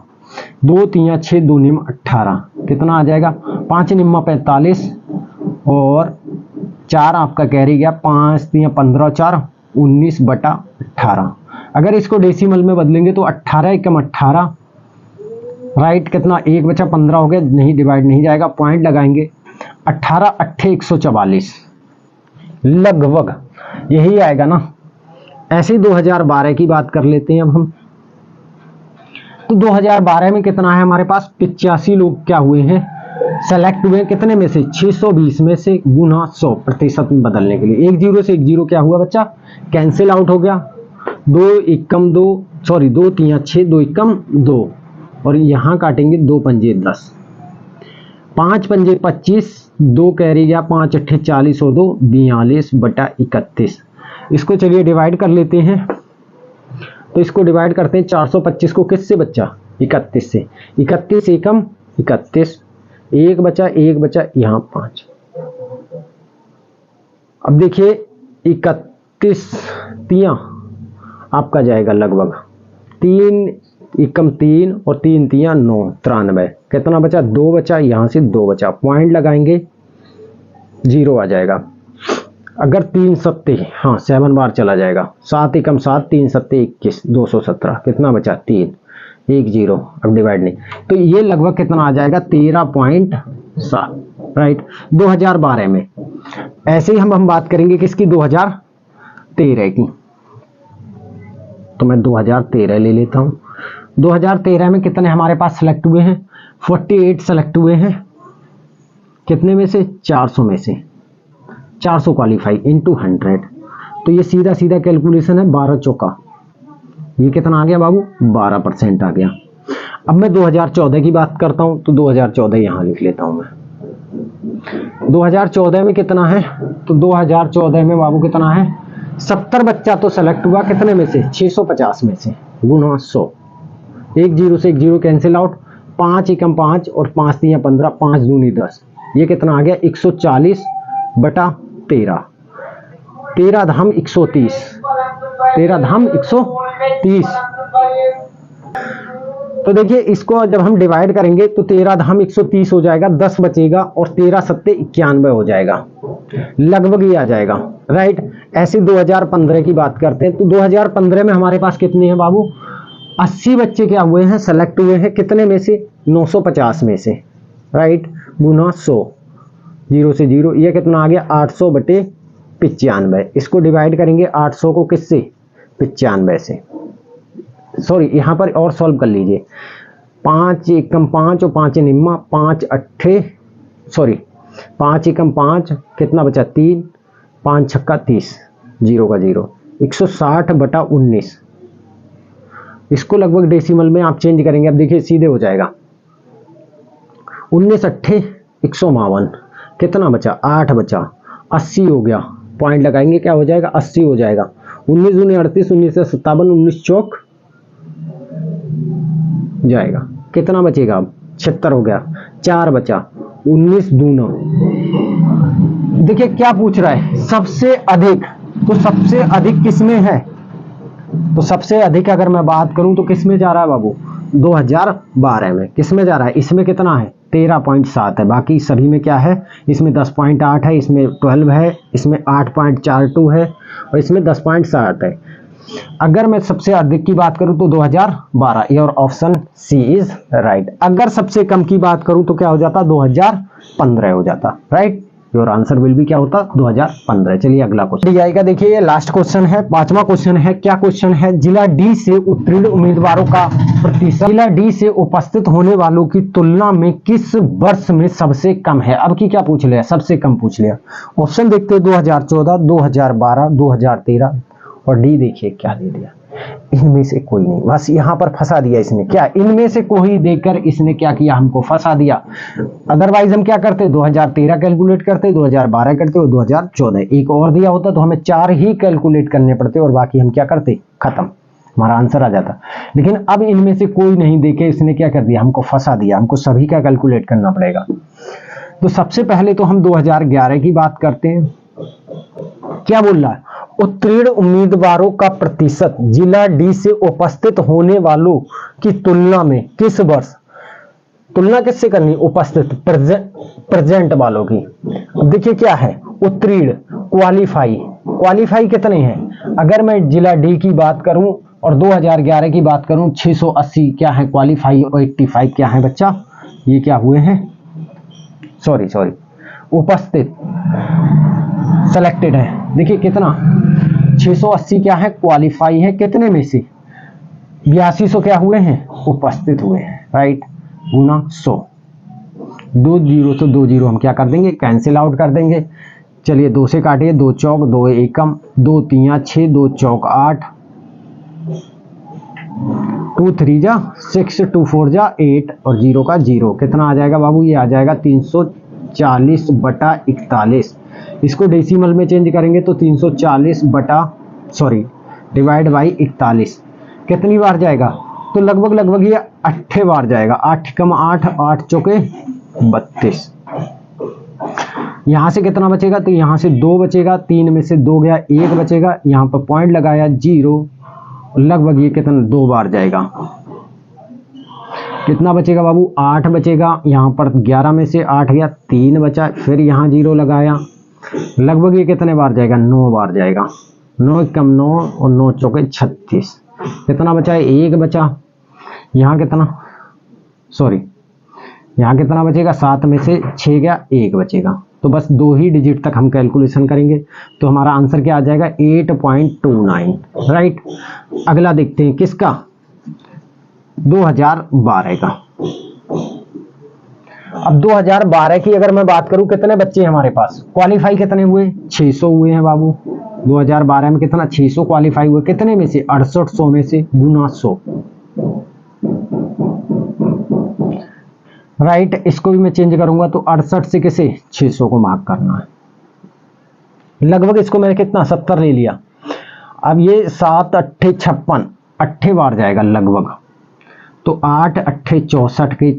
2 तिया 6, 2 निम 18, कितना आ जाएगा, 5 निम्मा 45 और 4 आपका कैरी गया, 5 तिया 15, 4 19 बटा 18। अगर इसको डेसिमल में बदलेंगे तो 18 एकम 18, राइट, कितना 1 बचा 15 हो गया, नहीं डिवाइड नहीं जाएगा, पॉइंट लगाएंगे, 18 अट्ठे 144, लगभग यही आएगा ना। ऐसे ही 2012 की बात कर लेते हैं अब हम। तो 2012 में कितना है हमारे पास, 85 लोग क्या हुए हैं, सेलेक्ट हुए, कितने में से, 620 में से, गुना 100 प्रतिशत में बदलने के लिए। 1 0 से 1 0 क्या हुआ बच्चा, कैंसिल आउट हो गया, 2 एकम 2 सॉरी 2 तिया 6, 2 एकम 2 और यहां काटेंगे 2 पंजे 10, 5 पंजे 25, 2 कैरी गया, 5 अट्ठे 40 और 2 42 बटा 31। इसको चलिए डिवाइड कर लेते हैं। तो इसको डिवाइड करते हैं, 425 को किससे बच्चा, 31 से, 31 एकम 31, 1 बचा 1 बचा यहां 5। अब देखिए 31 तिया आपका जाएगा लगभग 3 एकम 3 और 3 3 9, 93। कितना बचा? 2 बचा, यहाँ से 2 बचा, पॉइंट लगाएंगे 0 आ जाएगा। अगर 3 सत्ते, हाँ 7 बार चला जाएगा, 7 एकम 7, 3 सत्ते 21, 217। कितना बचा? 3, 1 0। अब डिवाइड नहीं, तो ये लगभग कितना आ जाएगा? 13.7, राइट। 2012 में। ऐसे ही हम बात करेंगे किसकी? 2013 की। तो मैं 2013 ले लेता हूं। 2013 में कितने हमारे पास सेलेक्ट हुए हैं? 48 सेलेक्ट हुए हैं। कितने में से? 400 में से। 400 क्वालिफाई इंटू 100, तो ये सीधा सीधा कैलकुलेशन है। 12 चौका, ये कितना आ गया बाबू? 12% आ गया। अब मैं 2014 की बात करता हूं, तो 2014 यहां लिख लेता हूं मैं। 2014 में कितना है? तो 2014 में बाबू कितना है? 70 बच्चा तो सेलेक्ट हुआ। कितने में से? 650 में से, गुना 100। 1 0 से 1 0 कैंसिल आउट। 5 एकम 5 और 5 3 15, 5 दूनी 10। ये कितना आ गया? 140 बटा 13। 13 धाम 130, 13 धाम 130। तो देखिए इसको जब हम डिवाइड करेंगे तो 13 धाम 130 हो जाएगा, 10 बचेगा और 13 सत्ते 91 हो जाएगा, लगभग ये आ जाएगा, राइट। ऐसे 2015 की बात करते हैं, तो 2015 में हमारे पास कितने हैं बाबू? 80 बच्चे क्या हुए हैं? सेलेक्ट हुए हैं। कितने में से? 950 में से, राइट, गुना 100, 0 से 0। ये कितना आ गया? 800 बटे 95। इसको डिवाइड करेंगे 800 को किससे? 95 से। सॉरी, यहां पर और सॉल्व कर लीजिए। 5 एकम 5 और 5 निम्मा, 5 अट्ठे, सॉरी 5 एकम 5, कितना बचा? 3, 5 छक्का 30, 0 का 0, 160 बटा 19। इसको लगभग डेसिमल में आप चेंज करेंगे, अब देखिए सीधे हो जाएगा। 19 अट्ठे 152, कितना बचा? 8 बचा, 80 हो गया। पॉइंट लगाएंगे, क्या हो जाएगा? 80 हो जाएगा। 19 दूनी 38, 19 से 57, 19 चौक जाएगा। कितना बचेगा? अब 76 हो गया, 4 बचा, 19 दूना। देखिए क्या पूछ रहा है? सबसे अधिक, तो सबसे अधिक किसमें है? तो सबसे अधिक अगर मैं बात करूं तो किसमें जा रहा है बाबू? 2012 में। किसमें जा रहा है? इसमें कितना है? 13.7 है। बाकी सभी में क्या है? इसमें 10.8 है, इसमें 12 है, इसमें 8.42 है और इसमें 10.7 है। अगर मैं सबसे अधिक की बात करूं तो 2012, your option C is right. अगर सबसे कम की बात करूं तो क्या हो जाता? 2015 हो जाता, right. Your answer will B क्या होता? 2015। चलिए अगला क्वेश्चन आएगा। देखिए ये लास्ट क्वेश्चन है, 5वां क्वेश्चन है। क्या क्वेश्चन है? जिला डी से उत्तीर्ण उम्मीदवारों का प्रतिशत जिला डी से उपस्थित होने वालों की तुलना में किस वर्ष में सबसे कम है? अब की क्या पूछ लिया? सबसे कम पूछ लिया। ऑप्शन देखते हैं, 2014, 2012, 2013 और डी देखिए क्या दे दिया, इनमें से कोई नहीं। बस यहां पर फंसा दिया इसने। क्या? इनमें से कोई देकर इसने क्या किया? हमको फंसा दिया। अदरवाइज हम क्या करते? 2013 कैलकुलेट करते, 2012 करते और 2014। एक और दिया होता तो हमें 4 ही कैलकुलेट करने पड़ते और बाकी हम क्या करते? खत्म, हमारा आंसर आ जाता। लेकिन अब इनमें से कोई नहीं देके इसने क्या कर दिया? हमको फंसा दिया। हमको सभी का कैलकुलेट करना पड़ेगा। तो सबसे पहले तो हम 2011 की बात करते हैं। क्या बोल रहा है? उत्तीर्ण उम्मीदवारों का प्रतिशत जिला डी से उपस्थित होने वालों की तुलना में किस वर्ष? तुलना किससे करनी? उपस्थित, प्रेजेंट वालों की। अब देखिए क्या है? उत्तीर्ण, क्वालिफाई। क्वालिफाई कितने हैं? अगर मैं जिला डी की बात करूं और 2011 की बात करूं, 680 क्या है क्वालिफाई और 85 क्या है बच्चा? ये क्या हुए हैं? सॉरी उपस्थित, सेलेक्टेड है। देखिए कितना? 680 क्या है? क्वालिफाई है। कितने में से? 8200 क्या हुए हैं? उपस्थित हुए हैं, राइट, गुना 100। 2 0 तो 2 0 हम क्या कर देंगे? कैंसिल आउट कर देंगे। चलिए 2 से काटिए, 2 चौक 2 एकम, 2 3 6, 2 चौक 8, 2 3 जा 6, 2 4 जा 8 और 0 का 0। कितना आ जाएगा बाबू? ये आ जाएगा 340 बटा 41। इसको डेसिमल में चेंज करेंगे तो 340 बटा डिवाइड बाई 41 कितनी बार जाएगा? तो लगभग ये 8 बार जाएगा। 8 कम 8, 8 चौके 32। यहां से कितना बचेगा? तो यहां से 2 बचेगा, 3 में से 2 गया, 1 बचेगा। यहां पर पॉइंट लगाया 0 लगभग ये कितना 2 बार जाएगा। कितना बचेगा बाबू 8 बचेगा, यहाँ पर 11 में से 8 गया, 3 बचा, फिर यहाँ 0 लगाया, लगभग ये कितने बार जाएगा 9 बार जाएगा। 9 कम 9 और 9 चौके 36। कितना बचा है 1 बचा, यहाँ कितना सॉरी यहाँ कितना बचेगा 7 में से 6 गया 1 बचेगा। तो बस 2 ही डिजिट तक हम कैलकुलेशन करेंगे तो हमारा आंसर क्या आ जाएगा 8.29 राइट। अगला देखते हैं किसका 2012 का। अब 2012 की अगर मैं बात करूं कितने बच्चे हैं हमारे पास, क्वालिफाई कितने हुए 600 हुए हैं बाबू। 2012 में कितना 600 क्वालिफाई हुए, कितने में से 6800 में से गुना 100 राइट। इसको भी मैं चेंज करूंगा तो 68 से किसे 600 को मार्क करना है। लगभग इसको मैंने कितना 70 ले लिया। अब ये 7 अट्ठे 56 अट्ठे बार जाएगा लगभग, तो 8 अट्ठे 64 के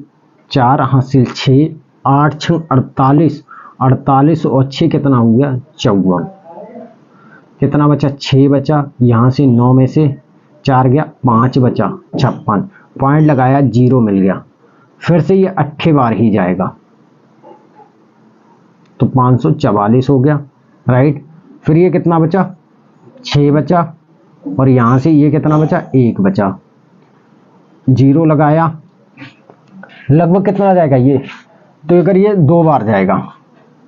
4 हासिल 6, 8 6 48, 48 और 6 कितना हो गया 54। कितना बचा 6 बचा, यहाँ से 9 में से 4 गया 5 बचा 56, पॉइंट लगाया 0 मिल गया, फिर से ये 8 बार ही जाएगा तो 544 हो गया राइट। फिर ये कितना बचा 6 बचा और यहाँ से ये कितना बचा 1 बचा, 0 लगाया, लगभग कितना आ जाएगा ये, तो अगर ये 2 बार जाएगा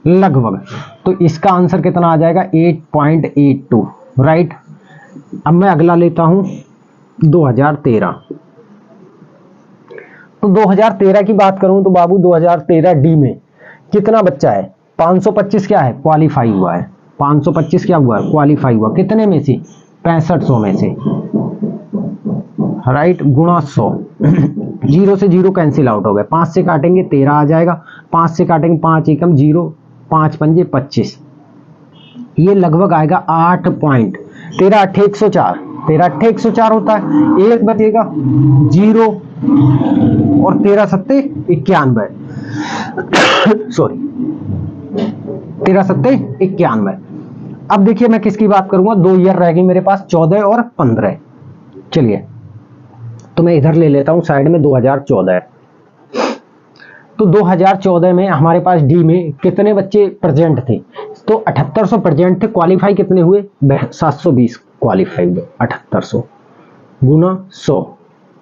लगभग, तो इसका आंसर कितना आ जाएगा 8.82 राइट। अब मैं अगला लेता हूं 2013। तो 2013 की बात करूं तो बाबू 2013 डी में कितना बच्चा है 525 क्या है क्वालिफाई हुआ है, 525 क्या हुआ है क्वालिफाई हुआ, कितने में से 6500 में से राइट गुणा 100। 0 से 0 कैंसिल आउट हो गए, 5 से काटेंगे 13 आ जाएगा, 5 से काटेंगे 5 एकम 0, 5 पंजे 25, ये लगभग आएगा 8 पॉइंट 13 अट्ठे 104, 13 अट्ठे 104 होता है, एक बचेगा 0 और 13 सत्ते 91 सॉरी 13 सत्ते 91। अब देखिए मैं किसकी बात करूंगा, 2 ईयर रह गई मेरे पास 14 और 15। चलिए तो मैं इधर ले लेता हूं साइड में 2014। तो 2014 में हमारे पास डी में कितने बच्चे प्रेजेंट थे, तो 7800 प्रेजेंट थे, क्वालिफाई कितने हुए 720 क्वालिफाई हुए, 7800 गुना 100,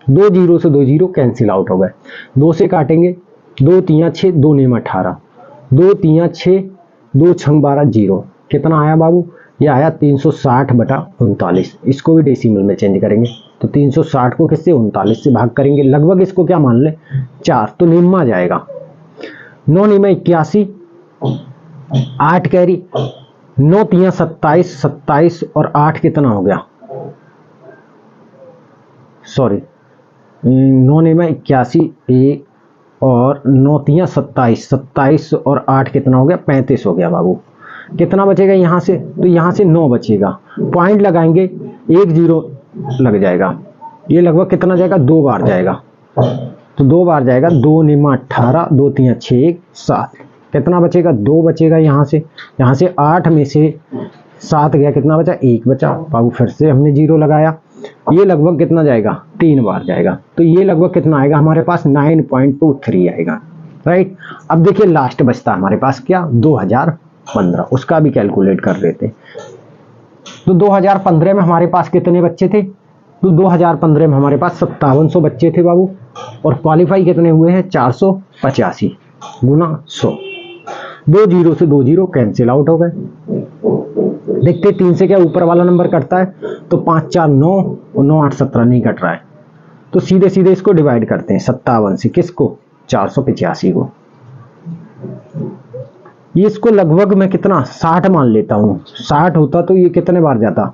2 0 से 2 0 कैंसिल आउट हो गए, 2 से काटेंगे 2 3 6 2 9 18, 2 3 6 2 6 12 0, कितना आया बाबू ये आया 360/39। इसको भी डेसिमल में चेंज करेंगे तो 360 को किससे 39 से भाग करेंगे, लगभग इसको क्या मान ले 4, तो निम्मा जाएगा 9 निम्मा 81, 8 कैरी 9 3 27, 27 और 8 कितना हो गया सॉरी 9 निम्मा 81 1 और 9 3 27, 27 और 8 कितना हो गया 35 हो गया बाबू। कितना बचेगा यहाँ से, तो यहाँ से 9 बचेगा, पॉइंट लगाएंगे 1 0 लग जाएगा, ये लगभग कितना जाएगा 2 बार जाएगा, तो 2 बार जाएगा 2 निम्मा 18, 2 3 6 1 7, कितना बचेगा 2 बचेगा, यहाँ से 8 में से 7 गया, कितना बचा 1 बचा बाबू, फिर से हमने 0 लगाया, ये लगभग कितना जाएगा 3 बार जाएगा, तो ये लगभग कितना आएगा हमारे पास 9.23 आएगा राइट। अब देखिए लास्ट बचता हमारे पास क्या 2015, उसका भी कैलकुलेट कर लेते। तो 2015 में हमारे पास कितने बच्चे थे, तो 2015 में हमारे पास 5700 बच्चे थे बाबू, और क्वालिफाई कितने हुए हैं 485 गुना 100, 2 0 से 2 0 कैंसिल आउट हो गए। देखते 3 से क्या ऊपर वाला नंबर कटता है, तो 5 4 9 और 9 8 17 नहीं कट रहा है, तो सीधे सीधे इसको डिवाइड करते हैं 57 से, किसको 485 को, ये इसको लगभग मैं कितना 60 मान लेता हूं, 60 होता तो ये कितने बार जाता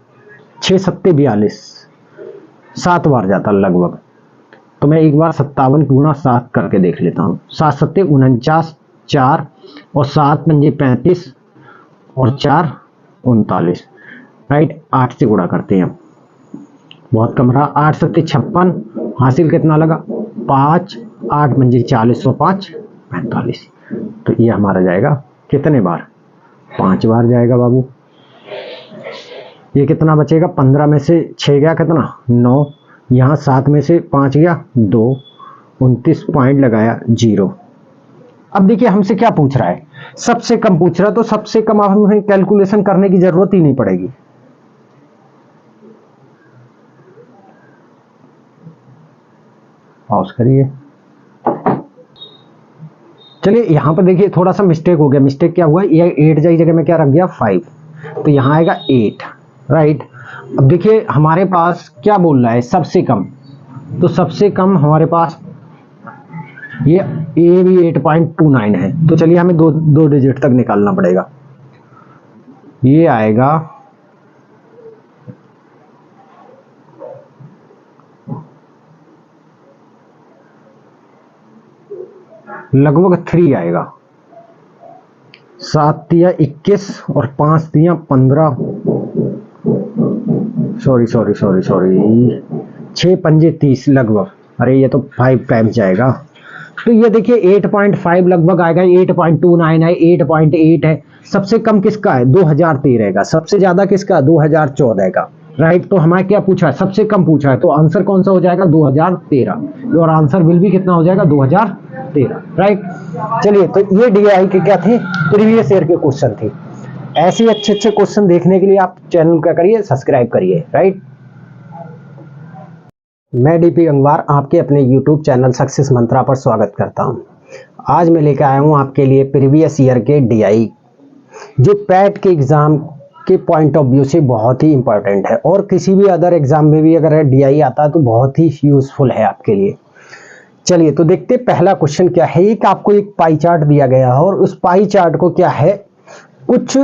6 7 42, 7 बार जाता लगभग। तो मैं एक बार 57 गुणा 7 करके देख लेता हूँ, 7 7 49, 4 और 7 पंजे 35 और 4 39 राइट, 8 से गुणा करते हैं, बहुत कम रहा, 8 7 56, हासिल कितना लगा 5, 8 पंजे 40 और 5 45, तो ये हमारा जाएगा कितने बार 5 बार जाएगा बाबू। ये कितना बचेगा, 15 में से 6 गया कितना 9, यहाँ 7 में से 5 गया 2, 29 पॉइंट लगाया 0। अब देखिए हमसे क्या पूछ रहा है, सबसे कम पूछ रहा है, तो सबसे कम अब हमें कैलकुलेशन करने की जरूरत ही नहीं पड़ेगी। पॉज करिए। चलिए यहां पर देखिए थोड़ा सा मिस्टेक हो गया। मिस्टेक क्या हुआ, ये 8 की जगह में क्या रख गया 5, तो यहां आएगा 8, राइट। अब देखिए हमारे पास क्या बोल रहा है सबसे कम, तो सबसे कम हमारे पास ये भी 8.29 है, तो चलिए हमें दो डिजिट तक निकालना पड़ेगा। ये आएगा लगभग 3 आएगा। 7 तिया 21 और 5 तिया 15, सॉरी 6 पंजे 30 लगभग। अरे ये तो 5 टाइम्स जाएगा, तो ये देखिए 8.5 लगभग आएगा, 8.29 है, 8.8 है। सबसे कम किसका है 2013 का, सबसे ज्यादा किसका 2014 का, राइट। तो हमारे क्या पूछा है, सबसे कम पूछा है, तो आंसर कौन सा हो जाएगा 2013, और आंसर विल भी कितना हो जाएगा 2013, राइट। चलिए तो ये डीआई के क्या थे, प्रीवियस ईयर के क्वेश्चन थे। ऐसे अच्छे अच्छे क्वेश्चन देखने के लिए आप चैनल का करिए सब्सक्राइब करिए, राइट। मैं डीपी गंगवार आपके अपने YouTube चैनल सक्सेस मंत्रा पर स्वागत करता हूं। आज मैं लेकर आया हूं आपके लिए प्रीवियस ईयर के डीआई, जो पैट के एग्जाम के पॉइंट ऑफ व्यू से बहुत ही इंपॉर्टेंट है, और किसी भी अदर एग्जाम में भी अगर डीआई आता है तो बहुत ही यूजफुल है आपके लिए। चलिए तो देखते पहला क्वेश्चन क्या है। एक आपको एक पाई चार्ट दिया गया है, और उस पाई चार्ट को क्या है कुछ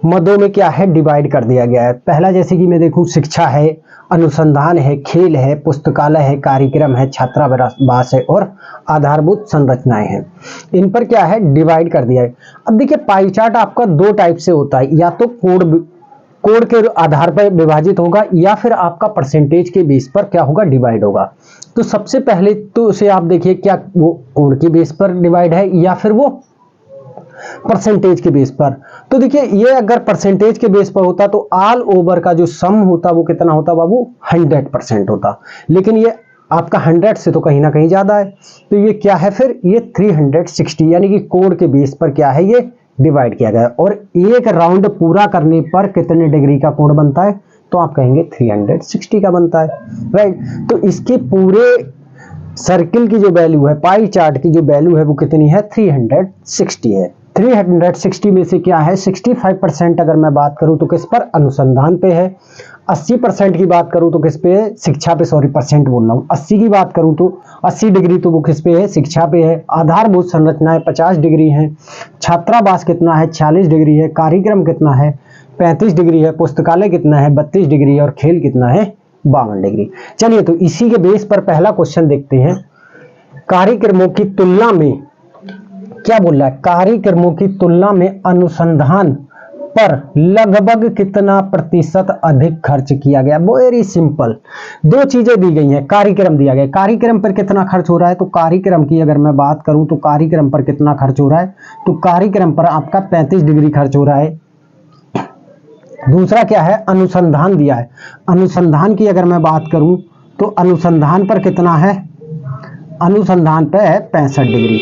मदों में क्या है डिवाइड कर दिया गया है। पहला जैसे कि मैं देखूं शिक्षा है, अनुसंधान है, खेल है, पुस्तकालय है, कार्यक्रम है, छात्रावास है और आधारभूत संरचनाएं हैं। इन पर क्या है डिवाइड कर दिया है। अब देखिए पाई चार्ट आपका 2 टाइप से होता है, या तो कोड के आधार पर विभाजित होगा, या फिर आपका परसेंटेज के बेस पर क्या होगा डिवाइड होगा। तो सबसे पहले तो उसे आप देखिए क्या वो कोड के बेस पर डिवाइड है या फिर वो परसेंटेज के बेस पर। तो देखिए ये अगर परसेंटेज के बेस पर होता तो ऑल ओवर का जो सम होता वो कितना होता बाबू 100% होता, लेकिन ये आपका 100 से तो कहीं ना कहीं ज्यादा है। तो ये क्या है फिर ये 360, यानी कि कोड के बेस पर क्या है ये डिवाइड किया गया। और एक राउंड पूरा करने पर कितने डिग्री का कोण बनता है, तो आप कहेंगे 360 का बनता है, राइट। तो इसके पूरे सर्किल की जो वैल्यू है, पाई चार्ट की जो वैल्यू है वो कितनी है 360 है। 360 में से क्या है 65% अगर मैं बात करूं तो किस पर अनुसंधान पे है, 80% की बात करूं तो किस पे है शिक्षा पे, सॉरी परसेंट बोल रहा हूं, 80 की बात करूं तो 80 डिग्री तो वो किस पे है शिक्षा पे है। आधारभूत संरचनाएं 50 डिग्री है, छात्रावास कितना है 46 डिग्री है, कार्यक्रम कितना है 35 डिग्री है, पुस्तकालय कितना है 32 डिग्री है और खेल कितना है 52 डिग्री। चलिए तो इसी के बेस पर पहला क्वेश्चन देखते हैं। कार्यक्रमों की तुलना में क्या बोल रहा है, कार्यक्रमों की तुलना में अनुसंधान पर लगभग कितना प्रतिशत अधिक खर्च किया गया। वेरी सिंपल, 2 चीजें दी गई हैं, कार्यक्रम दिया गया, कार्यक्रम पर कितना खर्च हो रहा है, तो कार्यक्रम की अगर मैं बात करूं तो कार्यक्रम पर कितना खर्च हो रहा है, तो कार्यक्रम पर आपका 35 डिग्री खर्च हो रहा है। दूसरा क्या है अनुसंधान दिया है, अनुसंधान की अगर मैं बात करूं तो अनुसंधान पर कितना है, अनुसंधान पे है 65 डिग्री,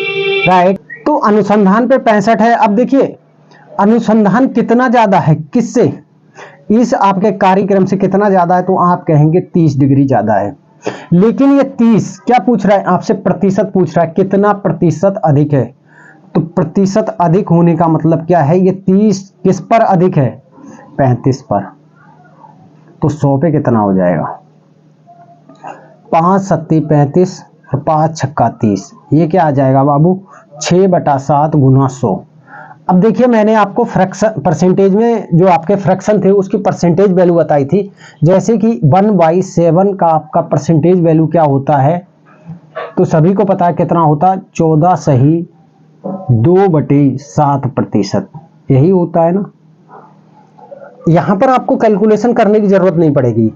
राइट। तो अनुसंधान पे 65 है। अब देखिए अनुसंधान कितना ज्यादा है किससे, इस आपके कार्यक्रम से कितना ज्यादा है, तो आप कहेंगे 30 डिग्री ज्यादा है। लेकिन ये 30 क्या पूछ रहा है आपसे, प्रतिशत पूछ रहा है, कितना प्रतिशत अधिक है। तो प्रतिशत अधिक होने का मतलब क्या है, ये 30 किस पर अधिक है 35 पर, तो 100 पे कितना हो जाएगा 5 सत्ती 35 और 5 छक्का 30, ये क्या आ जाएगा बाबू 6/7 गुना 100। अब देखिए मैंने आपको फ्रैक्शन परसेंटेज में जो आपके फ्रैक्शन थे उसकी परसेंटेज वैल्यू बताई थी, जैसे कि 1/7 का आपका परसेंटेज वैल्यू क्या होता है, तो सभी को पता है कितना होता है 14 सही 2/7%, यही होता है ना। यहां पर आपको कैलकुलेशन करने की जरूरत नहीं पड़ेगी,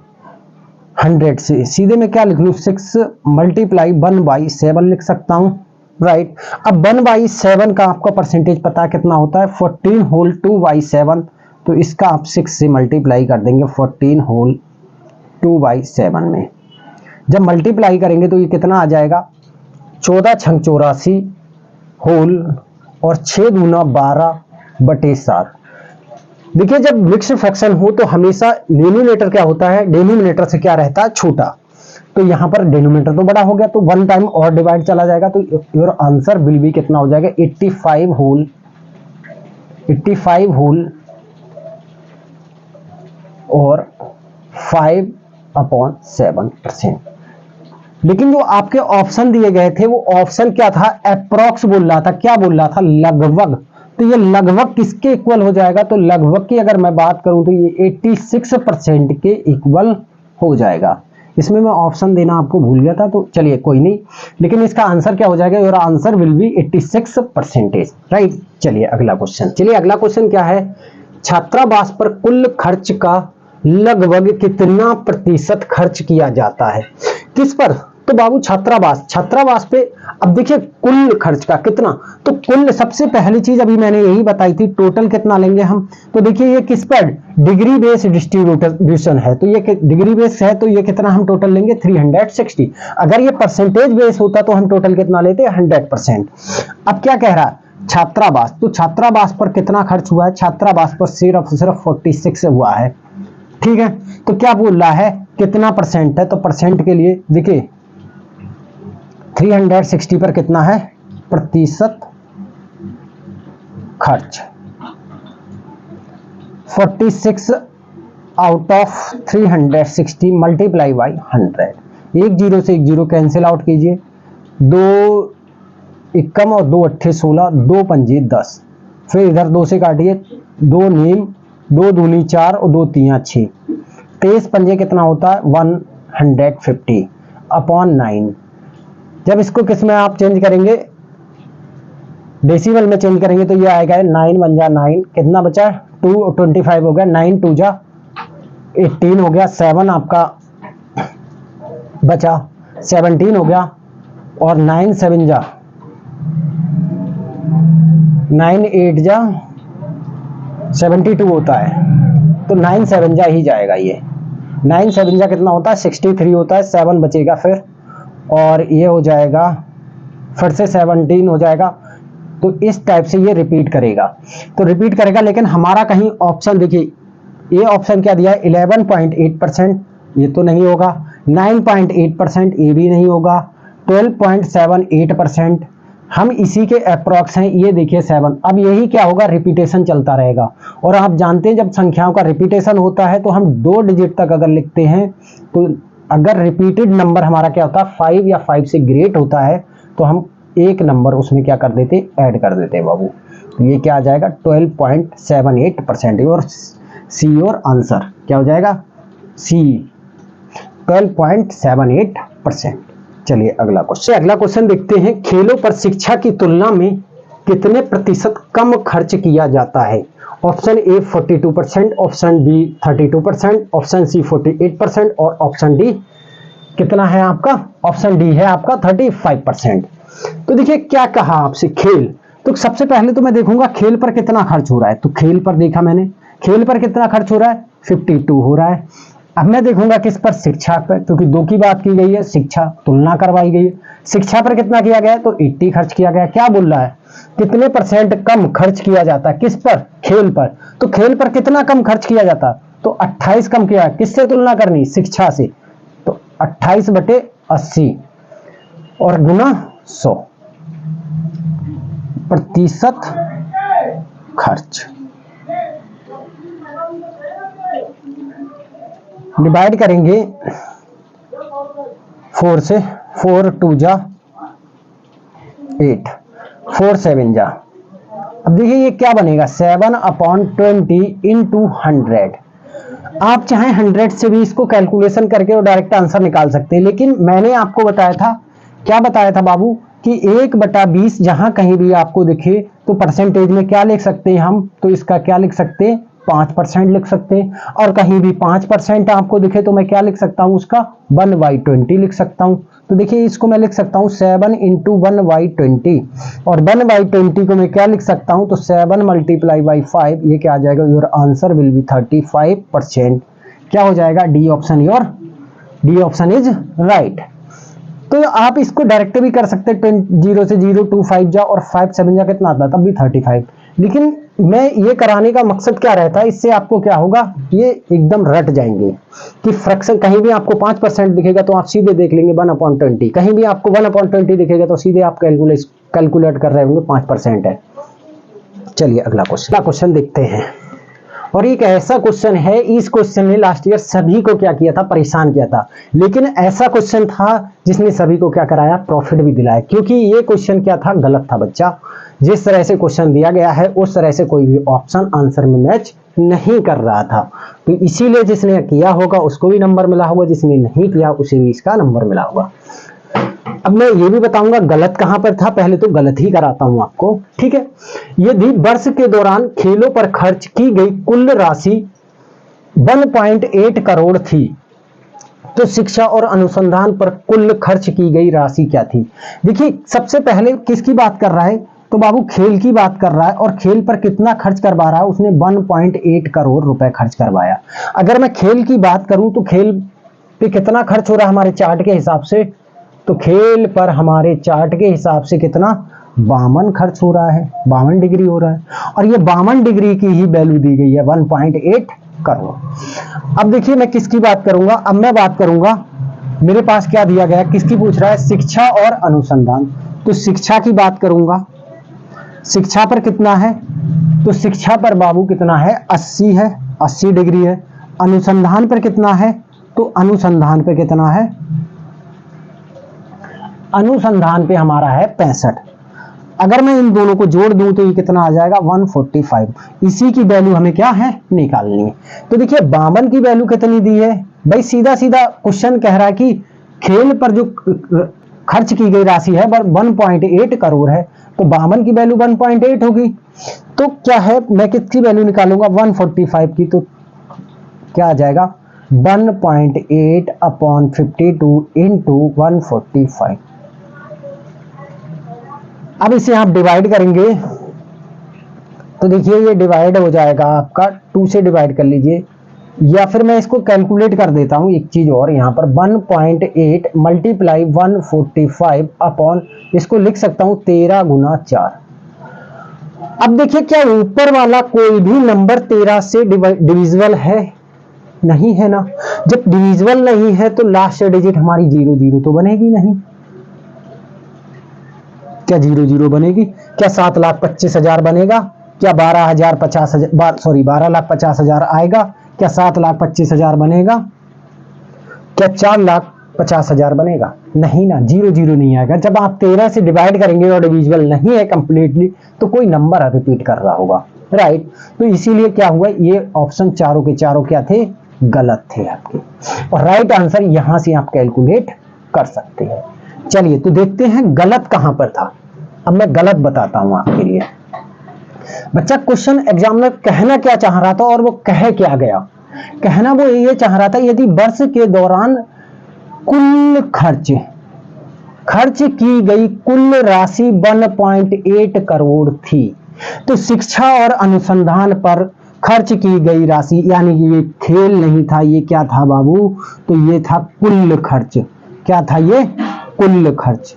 100 से सीधे मैं क्या लिख लूं 6 × 1/7 लिख सकता हूं, राइट। अब 1/7 का आपका परसेंटेज पता कितना होता है 14 होल 2/7, तो इसका आप 6 से मल्टीप्लाई कर देंगे 14 होल 2/7 में। जब मल्टीप्लाई करेंगे तो ये कितना आ जाएगा, 14 छंग 84 होल और 6 दूना 12/7। देखिए जब मिक्स्ड फ्रैक्शन हो तो हमेशा डिनोमिनेटर क्या होता है, डिनोमिनेटर से क्या रहता है, छोटा। तो यहाँ पर डिनोमिनेटर तो बड़ा हो गया, तो 1 टाइम और डिवाइड चला जाएगा, तो योर आंसर विल बी कितना हो जाएगा, 85 होल और 5/7%। लेकिन जो आपके ऑप्शन दिए गए थे वो ऑप्शन क्या था, अप्रॉक्स बोल रहा था, क्या बोल रहा था, लगभग। तो ये लगभग किसके इक्वल हो जाएगा, तो लगभग की अगर मैं बात करूं तो ये 86% के इक्वल हो जाएगा। इसमें मैं ऑप्शन देना आपको भूल गया था, तो चलिए कोई नहीं, लेकिन इसका आंसर क्या हो जाएगा, your answer will B 86%, right. चलिए अगला क्वेश्चन क्या है, छात्रावास पर कुल खर्च का लगभग कितना प्रतिशत खर्च किया जाता है, किस पर, तो बाबू छात्रावास पे। अब देखिए कुल खर्च का कितना, तो कुल सबसे पहली चीज अभी मैंने यही बताई थी, टोटल कितना लेंगे हम, तो देखिए ये किस पर, डिग्री बेस डिस्ट्रीब्यूशन है, तो ये डिग्री बेस है, तो ये कितना हम टोटल लेंगे 360। अगर ये परसेंटेज बेस होता तो हम टोटल कितना लेते 100%। अब क्या कह रहा है, छात्रावास, तो छात्रावास पर कितना खर्च हुआ है, छात्रावास पर सिर्फ 46 हुआ है, ठीक है। तो क्या बोल रहा है, कितना परसेंट है, तो परसेंट के लिए देखिए 360 पर कितना है, प्रतिशत खर्च, 46 आउट ऑफ 360 मल्टीप्लाई बाई 100। 1 0 से 1 0 कैंसिल आउट कीजिए, 2 एकम और 2 अट्ठे 16, 2 पंजे 10, फिर इधर 2 से काटिए, 2 नीम, 2 दूनी 4 और 2 तिया 6, 23 पंजे कितना होता है 150/9। जब इसको किस में आप चेंज करेंगे, डेसिमल में चेंज करेंगे, तो ये आएगा 9 1 जा 9, कितना बचा 225 हो गया, 9 2 जा 18 हो गया, 7 आपका बचा 17 हो गया, और 9 7 जा 9 8 जा 72 होता है, तो 9 7 जा ही जाएगा, ये 9 7 जा कितना होता है 63 होता है, 7 बचेगा फिर, और ये हो जाएगा फिर से 17 हो जाएगा। तो इस टाइप से ये रिपीट करेगा, लेकिन हमारा कहीं ऑप्शन देखिए, ये ऑप्शन क्या दिया है 11.8%, ये तो नहीं होगा, 9.8% ये भी नहीं होगा, 12.78% हम इसी के अप्रॉक्स हैं, ये देखिए 7। अब यही क्या होगा, रिपीटेशन चलता रहेगा, और आप जानते हैं जब संख्याओं का रिपीटेशन होता है तो हम 2 डिजिट तक अगर लिखते हैं, तो अगर रिपीटेड नंबर हमारा क्या होता है 5 या 5 से ग्रेट होता है, तो हम एक नंबर उसमें क्या कर देते, ऐड कर देते बाबू। तो ये क्या आ जाएगा 12.78%, और सी और आंसर क्या हो जाएगा, सी 12.78%। चलिए अगला क्वेश्चन देखते हैं, खेलों पर शिक्षा की तुलना में कितने प्रतिशत कम खर्च किया जाता है। Option A 42%, option B 32%, option C 48% और ऑप्शन डी कितना है आपका, ऑप्शन डी है आपका 35%। तो देखिए क्या कहा आपसे, खेल, तो सबसे पहले तो मैं देखूंगा खेल पर कितना खर्च हो रहा है, तो खेल पर देखा मैंने, खेल पर कितना खर्च हो रहा है 52 हो रहा है। अब मैं देखूंगा किस पर, शिक्षा पर, क्योंकि 2 की बात की गई है, शिक्षा तुलना करवाई गई है, शिक्षा पर कितना किया गया है, तो 80 खर्च किया गया। क्या बोल रहा है, कितने परसेंट कम खर्च किया जाता है, किस पर, खेल पर, तो खेल पर कितना कम खर्च किया जाता है, तो 28 कम किया। किससे तुलना करनी, शिक्षा से, तो 28/80 और गुना 100 प्रतिशत खर्च, डिवाइड करेंगे 4 से, 4 2 जा 8, 4 7 जा, अब देखिए ये क्या बनेगा 7/20 इंटू 100। आप चाहे 100 से भी इसको कैलकुलेशन करके और डायरेक्ट आंसर निकाल सकते हैं, लेकिन मैंने आपको बताया था, क्या बताया था बाबू, कि 1/20 जहां कहीं भी आपको दिखे तो परसेंटेज में क्या लिख सकते हैं हम, तो इसका क्या लिख सकते हैं 5% लिख सकते हैं, और कहीं भी 5% आपको दिखे तो मैं क्या लिख सकता हूं, उसका 1/20 लिख सकता हूं। तो देखिए इसको मैं लिख सकता हूं 7 × 1/20, और 1/20 को मैं क्या लिख सकता हूं, तो 7 × 5, ये क्या आ जाएगा, योर आंसर विल बी 35%। क्या हो जाएगा, डी ऑप्शन इज राइट। तो आप इसको डायरेक्ट भी कर सकते हैं, 0 से 0 2 5 जा और 5 7 जा कितना आता है, तब भी 35। लेकिन मैं ये कराने का मकसद क्या रहता है, इससे आपको क्या होगा, ये एकदम रट जाएंगे कि फ्रैक्शन कहीं भी आपको 5% दिखेगा तो आप सीधे देख लेंगे 1/20, कहीं भी आपको 1/20 दिखेगा तो सीधे आप कैलकुलेट कर रहे होंगे 5% है। चलिए अगला क्वेश्चन देखते हैं, और एक ऐसा क्वेश्चन है, इस क्वेश्चन ने लास्ट ईयर सभी को क्या किया था, परेशान किया था, लेकिन ऐसा क्वेश्चन था जिसने सभी को क्या कराया, प्रॉफिट भी दिलाया, क्योंकि ये क्वेश्चन क्या था, गलत था बच्चा। जिस तरह से क्वेश्चन दिया गया है उस तरह से कोई भी ऑप्शन आंसर में मैच नहीं कर रहा था, तो इसीलिए जिसने किया होगा उसको भी नंबर मिला होगा, जिसने नहीं किया उसे भी इसका नंबर मिला होगा। अब मैं ये भी बताऊंगा गलत कहां पर था, पहले तो गलत ही कराता हूं आपको, ठीक है। यदि वर्ष के दौरान खेलों पर खर्च की गई कुल राशि 1.8 करोड़ थी, तो शिक्षा और अनुसंधान पर कुल खर्च की गई राशि क्या थी। देखिए सबसे पहले किसकी बात कर रहा है, तो बाबू खेल की बात कर रहा है, और खेल पर कितना खर्च करवा रहा है, उसने 1.8 करोड़ रुपए खर्च करवाया। अगर मैं खेल की बात करूं तो खेल पे कितना खर्च हो रहा है हमारे चार्ट के हिसाब से, तो खेल पर हमारे चार्ट के हिसाब से कितना 52 खर्च हो रहा है, 52 डिग्री हो रहा है, और ये 52 डिग्री की ही वैल्यू दी गई है 1.8 करोड़। अब देखिए मैं किसकी बात करूंगा, अब मैं बात करूंगा, मेरे पास क्या दिया गया, किसकी पूछ रहा है, शिक्षा और अनुसंधान, तो शिक्षा की बात करूंगा। शिक्षा पर कितना है, तो शिक्षा पर बाबू कितना है, 80 है, 80 डिग्री है। अनुसंधान पर कितना है, तो अनुसंधान पे कितना है, अनुसंधान पे हमारा है 65। अगर मैं इन दोनों को जोड़ दूं तो ये कितना आ जाएगा 145। इसी की वैल्यू हमें क्या है, निकालनी है। तो देखिए 52 की वैल्यू कितनी दी है भाई, सीधा सीधा क्वेश्चन कह रहा है कि खेल पर जो खर्च की गई राशि है 1.8 करोड़ है, तो 52 की वैल्यू 1.8 होगी। तो क्या है, मैं किसकी वैल्यू निकालूंगा 145 की, तो क्या आ जाएगा 1.8/52 इंटू 145। अब इसे आप डिवाइड करेंगे तो देखिए ये डिवाइड हो जाएगा आपका 2 से डिवाइड कर लीजिए, या फिर मैं इसको कैलकुलेट कर देता हूं एक चीज और, यहां पर 1.8 मल्टीप्लाई 145 अपॉन, इसको लिख सकता हूं 13 × 4। अब देखिए क्या ऊपर वाला कोई भी नंबर 13 से डिविजिबल है, नहीं है ना। जब डिविजिबल नहीं है तो लास्ट डिजिट हमारी 00 तो बनेगी नहीं, क्या 00 बनेगी, क्या 7,25,000 बनेगा, क्या 12,50,000 आएगा, क्या 7,25,000 बनेगा, क्या 4,50,000 बनेगा, नहीं ना, 00 नहीं आएगा। जब आप 13 से डिवाइड करेंगे और डिविजिबल नहीं है कंप्लीटली तो कोई नंबर रिपीट कर रहा होगा, राइट। तो इसीलिए क्या हुआ, ये ऑप्शन चारों के चारों क्या थे, गलत थे आपके, और राइट आंसर यहां से आप कैलकुलेट कर सकते हैं। चलिए तो देखते हैं गलत कहां पर था। अब मैं गलत बताता हूं आपके लिए। बच्चा क्वेश्चन एग्जामिनर कहना क्या चाह रहा था और वो कह क्या गया, कहना वो ये चाह रहा था यदि वर्ष के दौरान कुल खर्च की गई कुल राशि 1.8 करोड़ थी, तो शिक्षा और अनुसंधान पर खर्च की गई राशि, यानी कि ये खेल नहीं था, ये क्या था बाबू, तो ये था कुल खर्च। क्या था ये, कुल खर्च।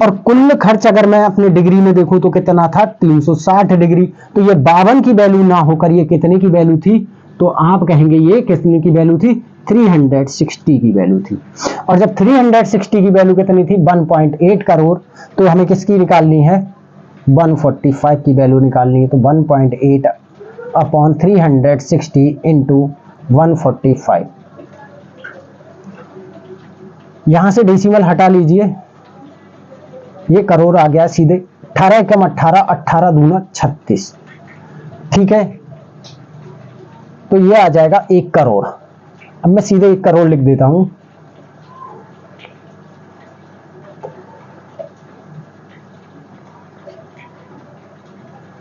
और कुल खर्च अगर मैं अपने डिग्री में देखूं तो कितना था 360 डिग्री, तो ये 52 की वैल्यू ना होकर ये कितने की वैल्यू थी, तो आप कहेंगे ये कितने की वैल्यू थी, 360 की वैल्यू थी। और जब 360 की वैल्यू कितनी थी 1.8 करोड़, तो हमें किसकी निकालनी है 145 की वैल्यू निकालनी है। तो 1.8 अपॉन 360 इंटू 145, यहां से डेसिमल हटा लीजिए, ये करोड़ आ गया सीधे, 18 कम 18, 18 दूना 36, ठीक है। तो ये आ जाएगा 1 करोड़। अब मैं सीधे 1 करोड़ लिख देता हूं,